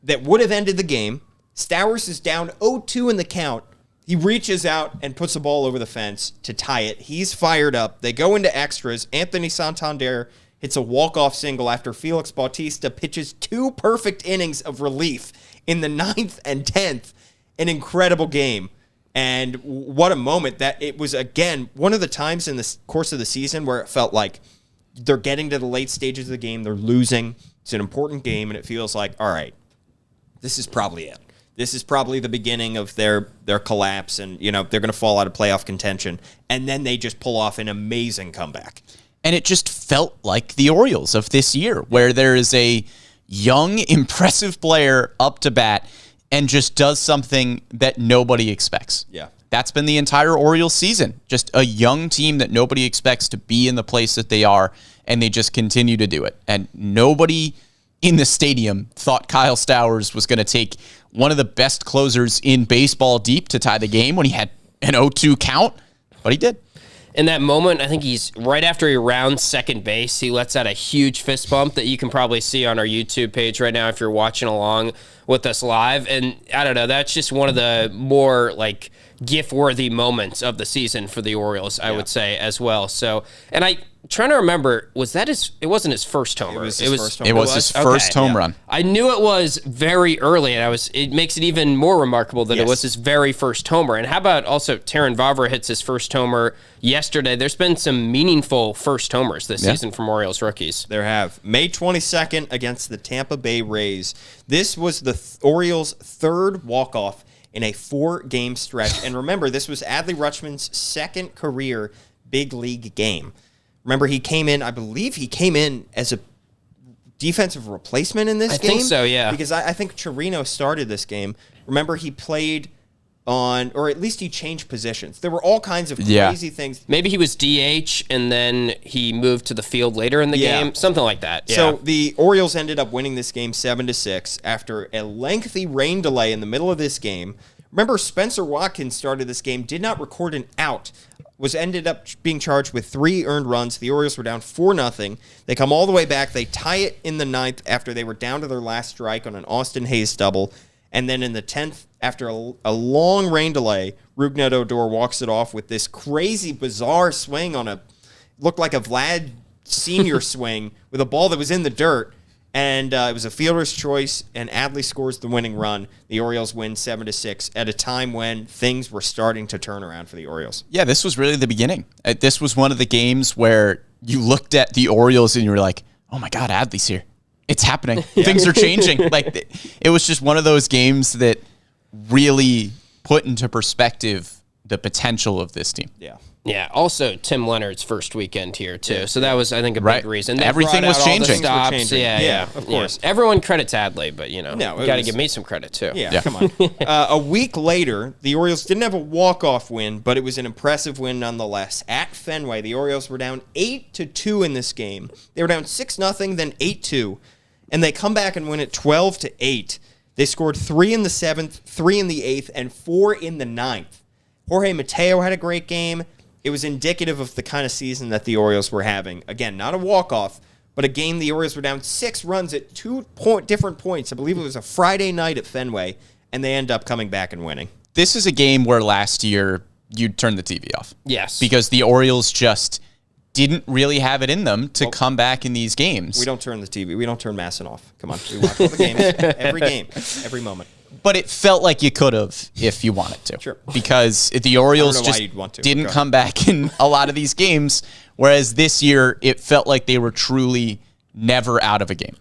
that would have ended the game. Stowers is down 0-2 in the count. He reaches out and puts the ball over the fence to tie it. He's fired up. They go into extras. Anthony Santander hits a walk-off single after Felix Bautista pitches 2 perfect innings of relief in the 9th and 10th. An incredible game. And what a moment that it was, again, one of the times in the course of the season where it felt like they're getting to the late stages of the game. They're losing. It's an important game, and it feels like, all right, this is probably it. This is probably the beginning of their collapse, and they're going to fall out of playoff contention. And then they just pull off an amazing comeback. And it just felt like the Orioles of this year, where there is a young, impressive player up to bat and just does something that nobody expects. Yeah. That's been the entire Orioles season. Just a young team that nobody expects to be in the place that they are, and they just continue to do it. And nobody in the stadium thought Kyle Stowers was going to take one of the best closers in baseball deep to tie the game when he had an 0-2 count, but he did. In that moment, I think he's right after he rounds second base. He lets out a huge fist bump that you can probably see on our YouTube page right now if you're watching along with us live. And I don't know, that's just one of the more like GIF-worthy moments of the season for the Orioles, I would say, as well. So, and I trying to remember, was that it wasn't his first homer. It was his first home run. I knew it was very early, and it makes it even more remarkable that it was his very first homer. And how about also Taron Vavra hits his first homer yesterday? There's been some meaningful first homers this season from Orioles rookies. There have. May 22nd against the Tampa Bay Rays. This was the Orioles' third walk-off in a 4-game stretch. And remember, this was Adley Rutschman's second career big league game. Remember, he came in, I believe he came in as a defensive replacement in this game. I think so, yeah. Because I think Chirino started this game. Remember, he played on, or at least he changed positions. There were all kinds of crazy things. Maybe he was DH and then he moved to the field later in the game, something like that. Yeah. So the Orioles ended up winning this game 7-6 after a lengthy rain delay in the middle of this game. Remember, Spencer Watkins started this game, did not record an out, was ended up being charged with 3 earned runs. The Orioles were down 4-0. They come all the way back. They tie it in the 9th after they were down to their last strike on an Austin Hayes double. And then in the 10th, after a long rain delay, Rougned Odor walks it off with this crazy, bizarre swing on looked like a Vlad Sr. swing with a ball that was in the dirt. And it was a fielder's choice, and Adley scores the winning run. The Orioles win 7-6 at a time when things were starting to turn around for the Orioles. Yeah, this was really the beginning. This was one of the games where you looked at the Orioles and you were like, oh my God, Adley's here. It's happening. Things are changing. Like, it was just one of those games that really put into perspective the potential of this team. Yeah. Yeah. Also, Tim Leonard's first weekend here too, so that was, I think, a big reason. They Everything brought was out all the changing. stops. Yeah, of course. Yeah. Everyone credits Adley, but you No, got to give me some credit too. Yeah, come on. A week later, the Orioles didn't have a walk-off win, but it was an impressive win nonetheless. At Fenway, the Orioles were down 8-2 in this game. They were down 6-0, then 8-2, and they come back and win it 12-8. They scored 3 in the 7th, 3 in the 8th, and 4 in the 9th. Jorge Mateo had a great game. It was indicative of the kind of season that the Orioles were having. Again, not a walk-off, but a game the Orioles were down 6 runs at 2 different points. I believe it was a Friday night at Fenway, and they end up coming back and winning. This is a game where last year you'd turn the TV off. Yes. Because the Orioles just didn't really have it in them to come back in these games. We don't turn the TV. We don't turn MASN off. Come on. We watch all the games. Every game. Every moment. But it felt like you could have if you wanted to. Sure. Because the Orioles just didn't come back in a lot of these games, whereas this year it felt like they were truly never out of a game.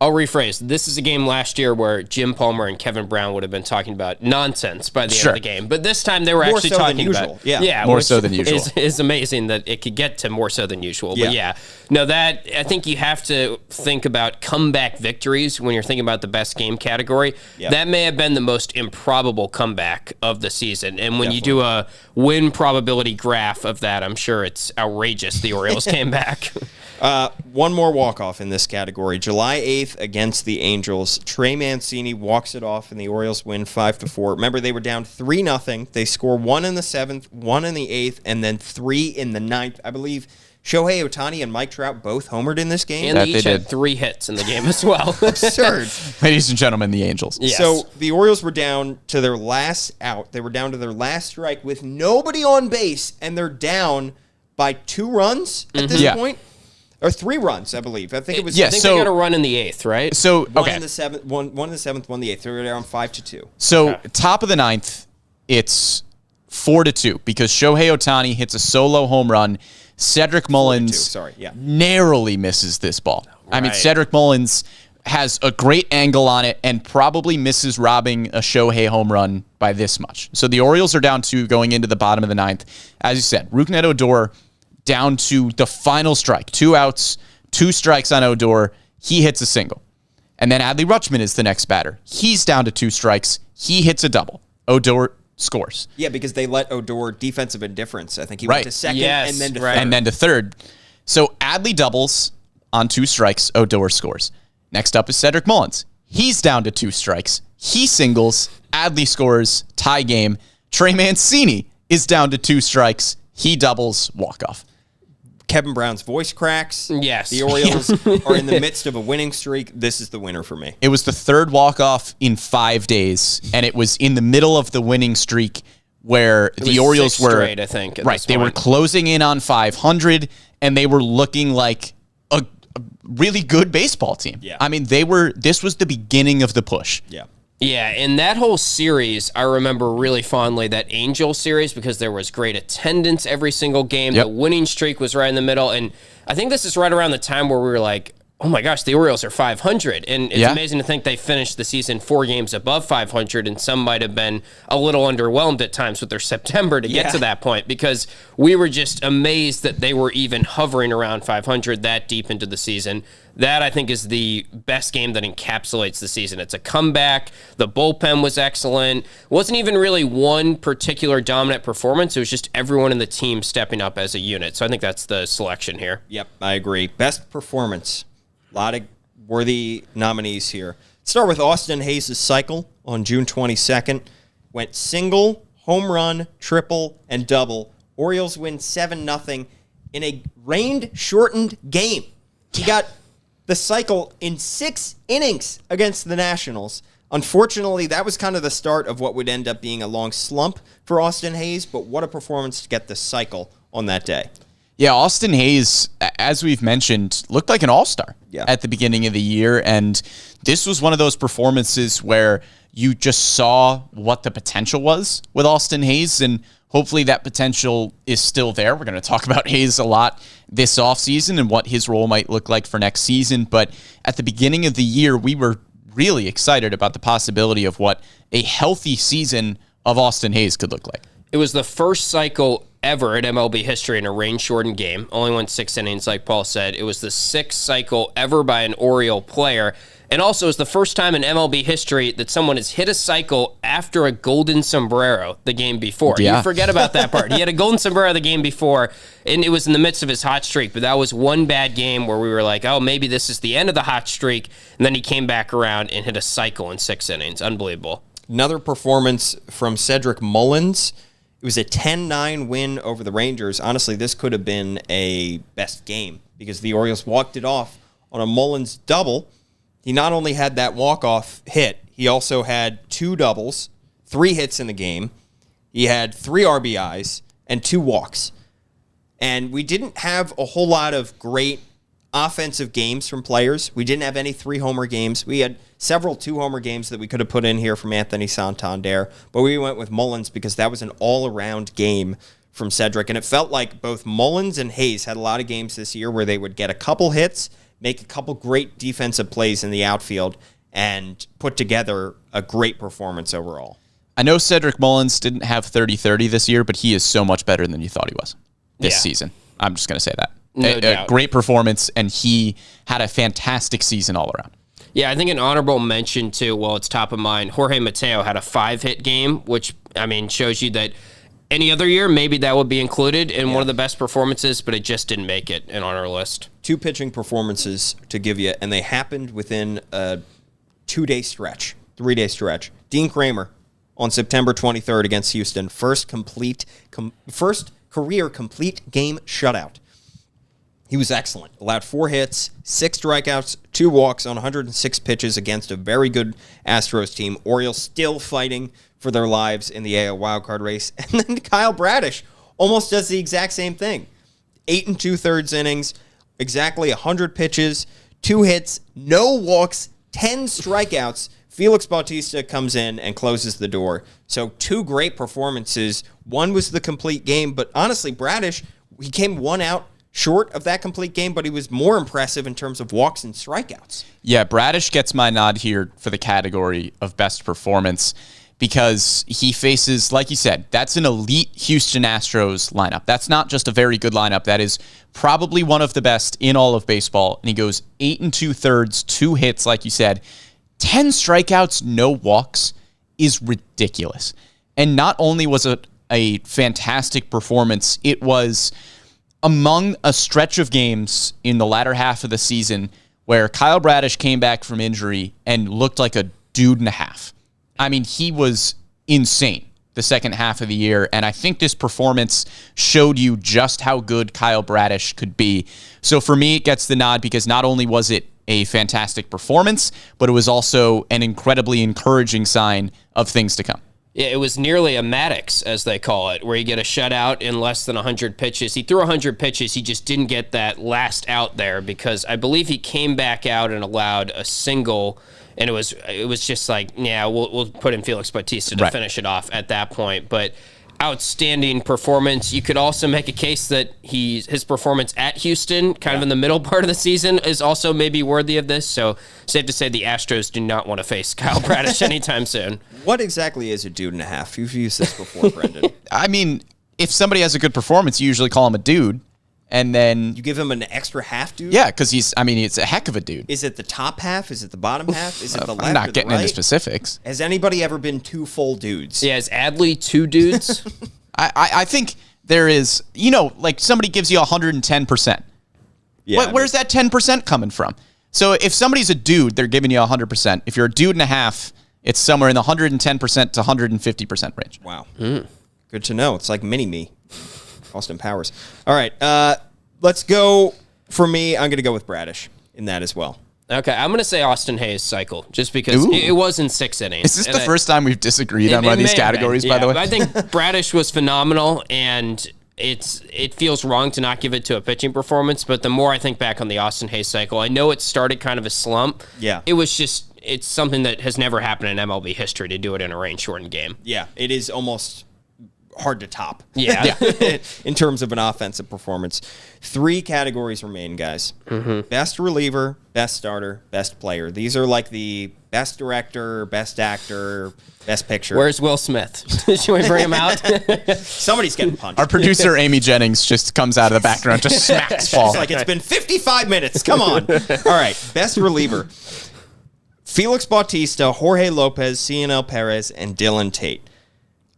I'll rephrase. This is a game last year where Jim Palmer and Kevin Brown would have been talking about nonsense by the end of the game. But this time they were more actually so talking than usual. about Yeah, more so than usual. Is amazing that it could get to more so than usual. But no, that I think you have to think about comeback victories when you're thinking about the best game category. Yep. That may have been the most improbable comeback of the season. And when you do a win probability graph of that, I'm sure it's outrageous the Orioles came back. One more walk-off in this category. July 8th against the Angels. Trey Mancini walks it off, and the Orioles win 5-4. Remember, they were down 3-0. They score 1 in the 7th, 1 in the 8th, and then 3 in the 9th. I believe Shohei Ohtani and Mike Trout both homered in this game. And they each had 3 hits in the game as well. Absurd. Ladies and gentlemen, the Angels. Yes. So the Orioles were down to their last out. They were down to their last strike with nobody on base, and they're down by 2 runs at this point. Or 3 runs, I believe. I think it was. I think they got a run in the 8th, right? So one in the 7th, one in the 7th, 1 in the 8th. They were down 5-2. So top of the 9th, it's 4-2 because Shohei Ohtani hits a solo home run. Cedric Mullins narrowly misses this ball. I mean, Cedric Mullins has a great angle on it and probably misses robbing a Shohei home run by this much. So the Orioles are down 2 going into the bottom of the 9th. As you said, Rougned Odor down to the final strike. 2 outs, 2 strikes on Odor. He hits a single. And then Adley Rutschman is the next batter. He's down to 2 strikes. He hits a double. Odor scores. Yeah, because they let Odor defensive indifference. I think he went to second and then to third. And then to third. So Adley doubles on 2 strikes. Odor scores. Next up is Cedric Mullins. He's down to 2 strikes. He singles. Adley scores. Tie game. Trey Mancini is down to 2 strikes. He doubles. Walk-off. Kevin Brown's voice cracks. Yes. The Orioles are in the midst of a winning streak. This is the winner for me. It was the 3rd walk-off in 5 days, and it was in the middle of the winning streak where the Orioles were straight, I think, they were closing in on 500, and they were looking like a really good baseball team. Yeah. I mean, this was the beginning of the push. Yeah. Yeah, and that whole series, I remember really fondly, that Angel series, because there was great attendance every single game. The winning streak was right in the middle, and I think this is right around the time where we were like, oh my gosh, the Orioles are 500. And it's amazing to think they finished the season 4 games above 500, and some might have been a little underwhelmed at times with their September to get to that point, because we were just amazed that they were even hovering around 500 that deep into the season. That, I think, is the best game that encapsulates the season. It's a comeback. The bullpen was excellent. It wasn't even really one particular dominant performance. It was just everyone in the team stepping up as a unit. So I think that's the selection here. Yep, I agree. Best performance. A lot of worthy nominees here. Let's start with Austin Hayes' cycle on June 22nd. Went single, home run, triple, and double. Orioles win 7-0 in a rain-shortened game. He got the cycle in 6 innings against the Nationals. Unfortunately, that was kind of the start of what would end up being a long slump for Austin Hayes, but what a performance to get the cycle on that day. Yeah, Austin Hayes, as we've mentioned, looked like an all-star at the beginning of the year, and this was one of those performances where you just saw what the potential was with Austin Hayes, and hopefully that potential is still there. We're going to talk about Hayes a lot this offseason and what his role might look like for next season, but at the beginning of the year, we were really excited about the possibility of what a healthy season of Austin Hayes could look like. It was the first cycle ever in MLB history in a rain-shortened game. Only went 6 innings, like Paul said. It was the 6th cycle ever by an Oriole player. And also, it's the first time in MLB history that someone has hit a cycle after a golden sombrero the game before. Yeah. You forget about that part. He had a golden sombrero the game before, and it was in the midst of his hot streak. But that was one bad game where we were like, oh, maybe this is the end of the hot streak. And then he came back around and hit a cycle in 6 innings. Unbelievable. Another performance from Cedric Mullins. It was a 10-9 win over the Rangers. Honestly, this could have been a best game because the Orioles walked it off on a Mullins double. He not only had that walk-off hit, he also had 2 doubles, 3 hits in the game. He had 3 RBIs and 2 walks. And we didn't have a whole lot of great offensive games from players. We didn't have any 3-homer games. We had several 2-homer games that we could have put in here from Anthony Santander, but we went with Mullins because that was an all-around game from Cedric, and it felt like both Mullins and Hayes had a lot of games this year where they would get a couple hits, make a couple great defensive plays in the outfield, and put together a great performance overall. I know Cedric Mullins didn't have 30-30 this year, but he is so much better than you thought he was this season. I'm just going to say that. No doubt. A great performance, and he had a fantastic season all around. Yeah, I think an honorable mention too, well, it's top of mind, Jorge Mateo had a 5-hit game, which, I mean, shows you that any other year, maybe that would be included in one of the best performances, but it just didn't make it on our list. 2 pitching performances to give you, and they happened within a 2-day stretch, 3-day stretch. Dean Kramer on September 23rd against Houston, first career complete game shutout. He was excellent. Allowed 4 hits, 6 strikeouts, 2 walks on 106 pitches against a very good Astros team. Orioles still fighting for their lives in the AL wildcard race. And then Kyle Bradish almost does the exact same thing. 8 2/3 innings, exactly 100 pitches, 2 hits, no walks, 10 strikeouts. Felix Bautista comes in and closes the door. So 2 great performances. One was the complete game, but honestly, Bradish, he came 1 out short of that complete game, but he was more impressive in terms of walks and strikeouts. Yeah, Bradish gets my nod here for the category of best performance because he faces, like you said, that's an elite Houston Astros lineup. That's not just a very good lineup. That is probably one of the best in all of baseball. And he goes 8 2/3, 2 hits, like you said. 10 strikeouts, no walks is ridiculous. And not only was it a fantastic performance, it was among a stretch of games in the latter half of the season where Kyle Bradish came back from injury and looked like a dude and a half. I mean, he was insane the second half of the year, and I think this performance showed you just how good Kyle Bradish could be. So for me, it gets the nod because not only was it a fantastic performance, but it was also an incredibly encouraging sign of things to come. Yeah, it was nearly a Maddox, as they call it, where you get a shutout in less than 100 pitches. He threw 100 pitches. He just didn't get that last out there because I believe he came back out and allowed a single, and it was just like, yeah, we'll put in Felix Bautista to finish it off at that point. But outstanding performance. You could also make a case that his performance at Houston, kind of in the middle part of the season, is also maybe worthy of this. So safe to say the Astros do not want to face Kyle Bradish anytime soon. What exactly is a dude and a half? You've used this before, Brendan. I mean, if somebody has a good performance, you usually call him a dude. And then You give him an extra half, dude? yeah, because he's a heck of a dude. Is it the top half? Is it the bottom half? Is it the left I'm or not the getting right? into specifics. Has anybody ever been two full dudes? Yeah, is Adley two dudes? I think there is, like somebody gives you 110%. Yeah, Where's that 10% coming from? So if somebody's a dude, they're giving you 100%. If you're a dude and a half, it's somewhere in the 110% to 150% range. Wow. Good to know. It's like mini-me. Austin Powers. All right. Let's go. For me, I'm going to go with Bradish in that as well. Okay, I'm going to say Austin Hayes cycle, just because Ooh. it was in 6 innings. Is this the first time we've disagreed on It one of these may have been, categories, by the way? I think Bradish was phenomenal, and it feels wrong to not give it to a pitching performance, but the more I think back on the Austin Hayes cycle, I know it started kind of a slump. Yeah. It's something that has never happened in MLB history to do it in a rain-shortened game. Yeah, it is almost hard to top. Yeah. In terms of an offensive performance. 3 categories remain, guys. Best reliever, best starter, best player. These are like the best director, best actor, best picture. Where's Will Smith? Should we bring him out? Somebody's getting punched. Our producer, Amy Jennings, just comes out of the background, just smacks Paul. It's like it's been 55 minutes. Come on. All right, best reliever. Felix Bautista, Jorge Lopez, Cionel Perez, and Dylan Tate.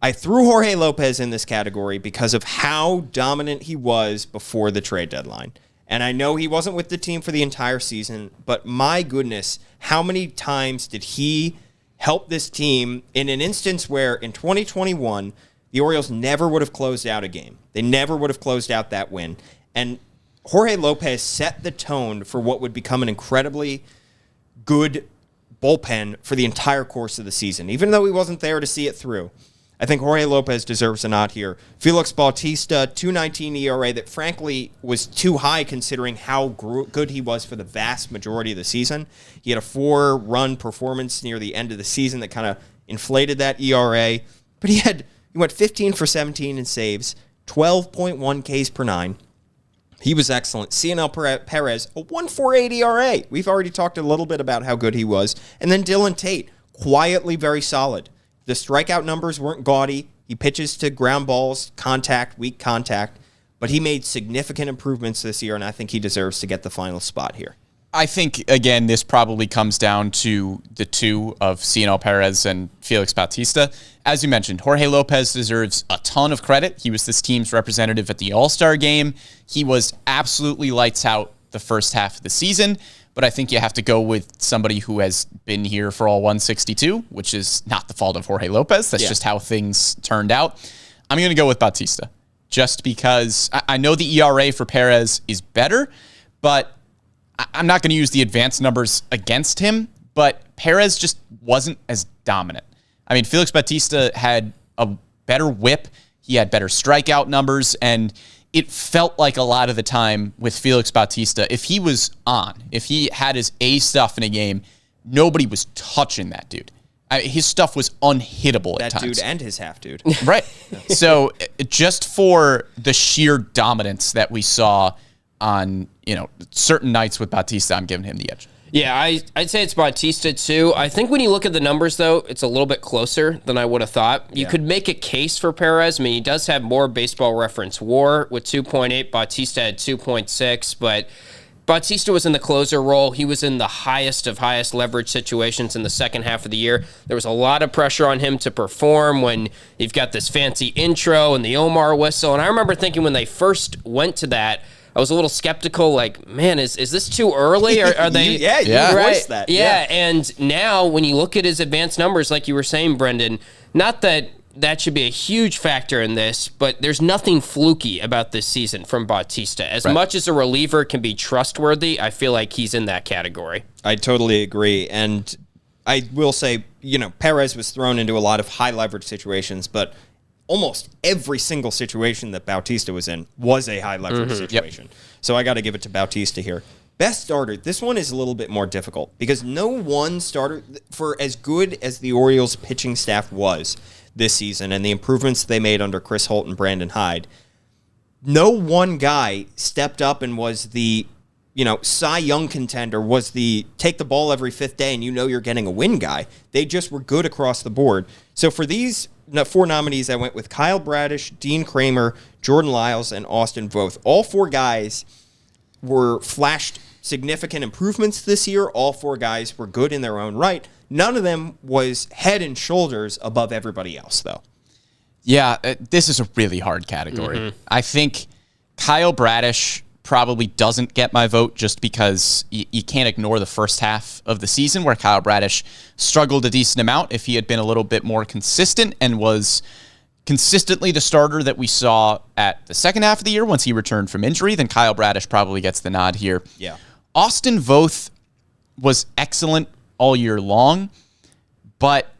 I threw Jorge Lopez in this category because of how dominant he was before the trade deadline. And I know he wasn't with the team for the entire season, but my goodness, how many times did he help this team in an instance where in 2021, the Orioles never would have closed out a game. They never would have closed out that win. And Jorge Lopez set the tone for what would become an incredibly good bullpen for the entire course of the season, even though he wasn't there to see it through. I think Jorge Lopez deserves a nod here. Felix Bautista, 2.19 ERA that frankly was too high considering how good he was for the vast majority of the season. He had a 4-run performance near the end of the season that kind of inflated that ERA. But he went 15 for 17 in saves, 12.1 Ks per 9. He was excellent. Cionel Perez, a 1.48 ERA. We've already talked a little bit about how good he was. And then Dylan Tate, quietly very solid. The strikeout numbers weren't gaudy. He pitches to ground balls, weak contact, but he made significant improvements this year, and I think he deserves to get the final spot here. I think, again, this probably comes down to the two of Cionel Perez and Felix Bautista. As you mentioned, Jorge Lopez deserves a ton of credit. He was this team's representative at the All-Star game. He was absolutely lights out the first half of the season, but I think you have to go with somebody who has been here for all 162, which is not the fault of Jorge Lopez. That's just how things turned out. I'm going to go with Bautista, just because I know the ERA for Perez is better, but I'm not going to use the advanced numbers against him, but Perez just wasn't as dominant. I mean, Felix Bautista had a better whip. He had better strikeout numbers, and it felt like a lot of the time with Felix Bautista, if he was on, if he had his A stuff in a game, nobody was touching that dude. His stuff was unhittable at times. That dude and his half dude. Right. So just for the sheer dominance that we saw on, certain nights with Bautista, I'm giving him the edge. Yeah, I'd say it's Bautista too. I think when you look at the numbers, though, it's a little bit closer than I would have thought. You could make a case for Perez. I mean, he does have more Baseball Reference WAR with 2.8. Bautista had 2.6, but Bautista was in the closer role. He was in the highest of highest leverage situations in the second half of the year. There was a lot of pressure on him to perform when you've got this fancy intro and the Omar whistle. And I remember thinking when they first went to that, I was a little skeptical, like, man, is this too early? Are they? you voiced that. Yeah, and now when you look at his advanced numbers, like you were saying, Brendan, not that should be a huge factor in this, but there's nothing fluky about this season from Bautista. As much as a reliever can be trustworthy, I feel like he's in that category. I totally agree. And I will say, Perez was thrown into a lot of high leverage situations, but almost every single situation that Bautista was in was a high leverage situation. Yep. So I got to give it to Bautista here. Best starter. This one is a little bit more difficult because no one starter, for as good as the Orioles pitching staff was, this season and the improvements they made under Chris Holt and Brandon Hyde, no one guy stepped up and was the, Cy Young contender, was the take the ball every fifth day and you're getting a win guy. They just were good across the board. So for these 4 nominees, I went with Kyle Bradish, Dean Kramer, Jordan Lyles, and Austin Voth. All 4 guys were flashed significant improvements this year. All 4 guys were good in their own right. None of them was head and shoulders above everybody else, though. Yeah, this is a really hard category. I think Kyle Bradish probably doesn't get my vote just because you can't ignore the first half of the season where Kyle Bradish struggled a decent amount. If he had been a little bit more consistent and was consistently the starter that we saw at the second half of the year once he returned from injury, then Kyle Bradish probably gets the nod here. Yeah. Austin Voth was excellent all year long, but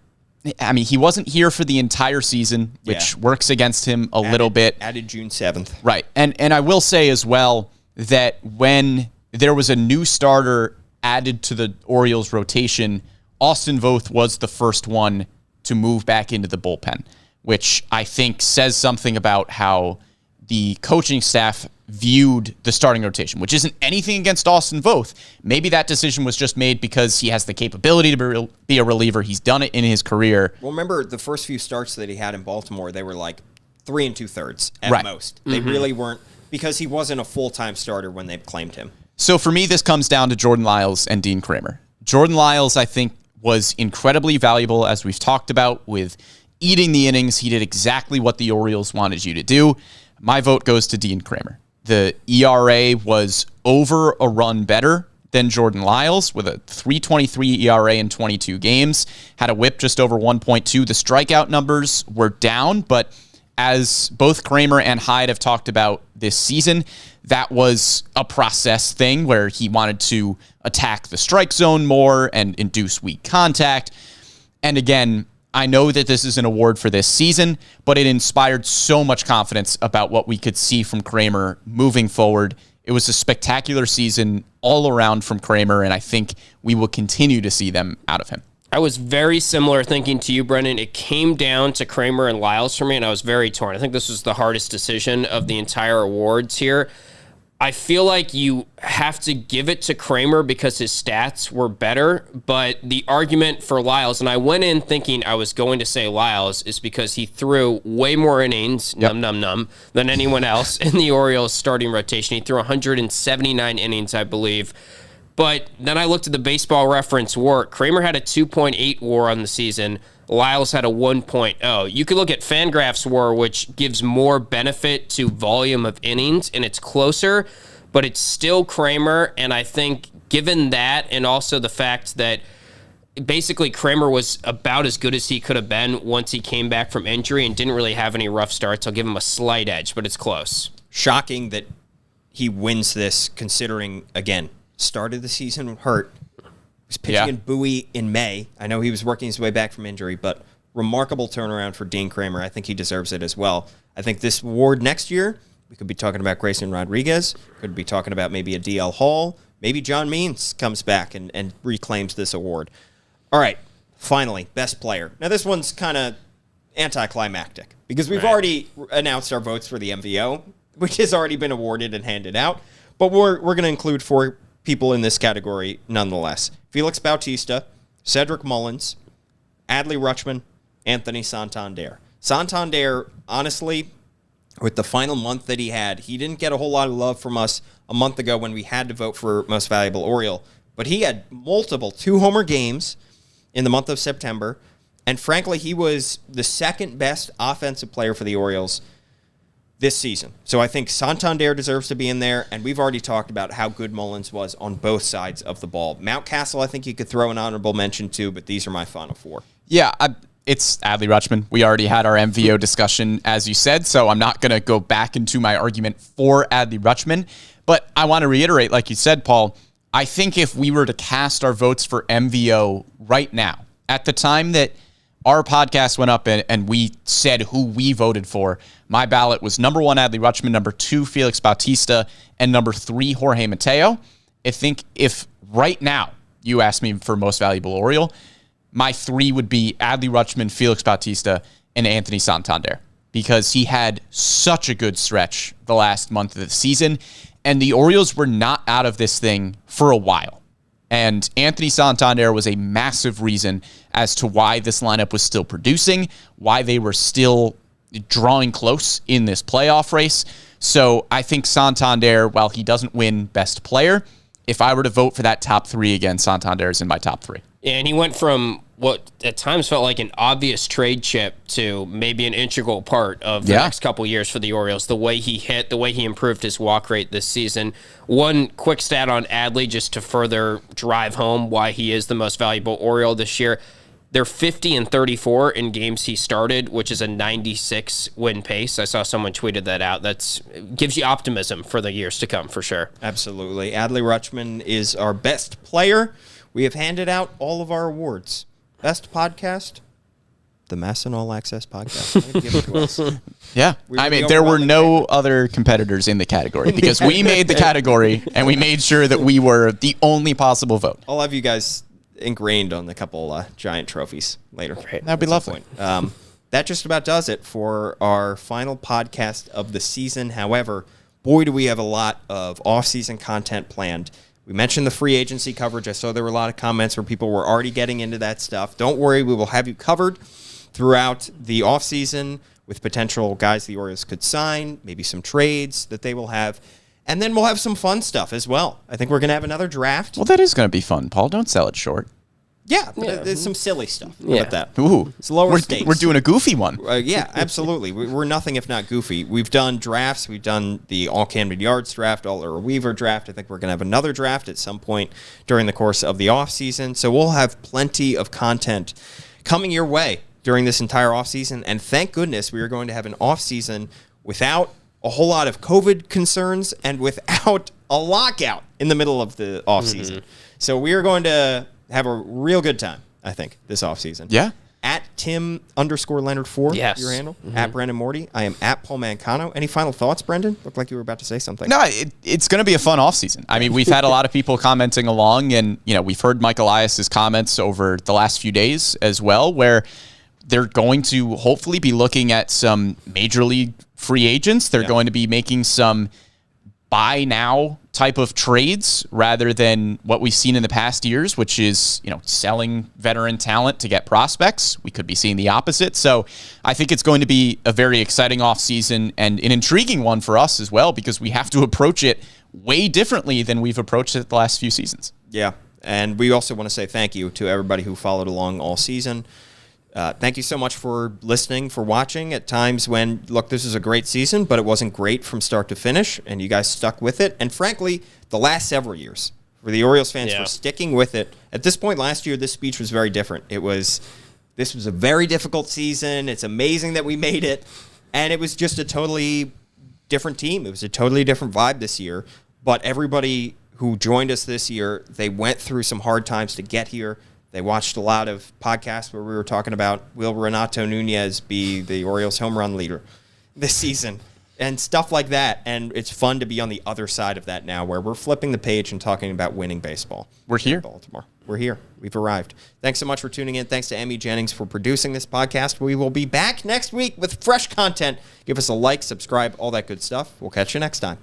he wasn't here for the entire season, which works against him a little bit. Added June 7th. Right. And I will say as well that when there was a new starter added to the Orioles rotation, Austin Voth was the first one to move back into the bullpen, which I think says something about how the coaching staff viewed the starting rotation, which isn't anything against Austin Voth. Maybe that decision was just made because he has the capability to be a reliever. He's done it in his career. Well, remember the first few starts that he had in Baltimore, they were like 3 2/3 at most. They really weren't, because he wasn't a full-time starter when they claimed him. So for me, this comes down to Jordan Lyles and Dean Kramer. Jordan Lyles, I think, was incredibly valuable, as we've talked about, with eating the innings. He did exactly what the Orioles wanted you to do. My vote goes to Dean Kramer. The ERA was over a run better than Jordan Lyles with a 3.23 ERA in 22 games. Had a whip just over 1.2. The strikeout numbers were down, but as both Kramer and Hyde have talked about this season, that was a process thing where he wanted to attack the strike zone more and induce weak contact. And again, I know that this is an award for this season, but it inspired so much confidence about what we could see from Kramer moving forward. It was a spectacular season all around from Kramer, and I think we will continue to see them out of him. I was very similar thinking to you, Brendan. It came down to Kramer and Lyles for me, and I was very torn. I think this was the hardest decision of the entire awards here. I feel like you have to give it to Kramer because his stats were better, but the argument for Lyles, and I went in thinking I was going to say Lyles, is because he threw way more innings, than anyone else in the Orioles starting rotation. He threw 179 innings, I believe. But then I looked at the Baseball Reference WAR. Kramer had a 2.8 WAR on the season. Lyles had a 1.0. You could look at Fangraphs WAR, which gives more benefit to volume of innings, and it's closer, but it's still Kramer. And I think given that, and also the fact that basically Kramer was about as good as he could have been once he came back from injury and didn't really have any rough starts, I'll give him a slight edge, but it's close. Shocking that he wins this, considering, again, started the season hurt. He was pitching in Bowie in May. I know he was working his way back from injury, but remarkable turnaround for Dean Kramer. I think he deserves it as well. I think this award next year, we could be talking about Grayson Rodriguez, could be talking about maybe a DL Hall, maybe John Means comes back and reclaims this award. All right, finally, best player. Now this one's kind of anticlimactic because we've already announced our votes for the MVO, which has already been awarded and handed out, but we're going to include 4 people in this category nonetheless. Felix Bautista, Cedric Mullins, Adley Rutschman, Anthony Santander. Santander, honestly, with the final month that he had, he didn't get a whole lot of love from us a month ago when we had to vote for Most Valuable Oriole, but he had multiple 2-homer games in the month of September, and frankly, he was the second best offensive player for the Orioles this season. So I think Santander deserves to be in there, and we've already talked about how good Mullins was on both sides of the ball. Mountcastle, I think you could throw an honorable mention to, but these are my final 4. Yeah, it's Adley Rutschman. We already had our MVO discussion, as you said, so I'm not going to go back into my argument for Adley Rutschman, but I want to reiterate, like you said, Paul, I think if we were to cast our votes for MVO right now, at the time that our podcast went up and we said who we voted for, my ballot was number 1, Adley Rutschman, number 2, Felix Bautista, and number 3, Jorge Mateo. I think if right now you asked me for Most Valuable Oriole, my 3 would be Adley Rutschman, Felix Bautista, and Anthony Santander, because he had such a good stretch the last month of the season, and the Orioles were not out of this thing for a while. And Anthony Santander was a massive reason as to why this lineup was still producing, why they were still drawing close in this playoff race. So I think Santander, while he doesn't win best player, if I were to vote for that top three again, Santander is in my top three. And he went from what at times felt like an obvious trade chip to maybe an integral part of the next couple years for the Orioles. The way he hit, the way he improved his walk rate this season. One quick stat on Adley, just to further drive home why he is the most valuable Oriole this year. They're 50-34 in games he started, which is a 96 win pace. I saw someone tweeted that out. That's gives you optimism for the years to come, for sure. Absolutely. Adley Rutschman is our best player. We have handed out all of our awards. Best podcast, the MASN All Access podcast. I'm gonna give it to us. Yeah. I mean, there were no other competitors in the category because we made the category and we made sure that we were the only possible vote. I'll have you guys ingrained on a couple giant trophies later. Great. That'd be lovely. That just about does it for our final podcast of the season. However, boy, do we have a lot of off-season content planned. We mentioned the free agency coverage. I saw there were a lot of comments where people were already getting into that stuff. Don't worry, we will have you covered throughout the offseason with potential guys the Orioles could sign, maybe some trades that they will have. And then we'll have some fun stuff as well. I think we're going to have another draft. Well, that is going to be fun, Paul. Don't sell it short. Yeah, but there's some silly stuff about that. Ooh. It's lower stakes. We're doing a goofy one. Yeah, absolutely. We're nothing if not goofy. We've done drafts. We've done the All Camden Yards draft, All Earl Weaver draft. I think we're going to have another draft at some point during the course of the offseason. So we'll have plenty of content coming your way during this entire offseason. And thank goodness we are going to have an offseason without a whole lot of COVID concerns and without a lockout in the middle of the offseason. So we are going to have a real good time, I think, this offseason. Yeah. At Tim_Leonard4, yes. your handle. At Brendan Morty. I am at Paul Mancano. Any final thoughts, Brendan? Looked like you were about to say something. No, it's going to be a fun offseason. I mean, we've had a lot of people commenting along, and we've heard Mike Elias's comments over the last few days as well, where they're going to hopefully be looking at some major league free agents. They're going to be making some buy now type of trades rather than what we've seen in the past years, which is, selling veteran talent to get prospects. We could be seeing the opposite. So I think it's going to be a very exciting offseason and an intriguing one for us as well, because we have to approach it way differently than we've approached it the last few seasons. Yeah. And we also want to say thank you to everybody who followed along all season. Thank you so much for listening, for watching at times when, look, this is a great season, but it wasn't great from start to finish, and you guys stuck with it. And frankly, the last several years, for the Orioles fans for sticking with it. At this point last year, this speech was very different. This was a very difficult season. It's amazing that we made it. And it was just a totally different team. It was a totally different vibe this year. But everybody who joined us this year, they went through some hard times to get here. They watched a lot of podcasts where we were talking about will Renato Nunez be the Orioles home run leader this season and stuff like that. And it's fun to be on the other side of that now, where we're flipping the page and talking about winning baseball. We're here. In Baltimore. We're here. We've arrived. Thanks so much for tuning in. Thanks to Emmy Jennings for producing this podcast. We will be back next week with fresh content. Give us a like, subscribe, all that good stuff. We'll catch you next time.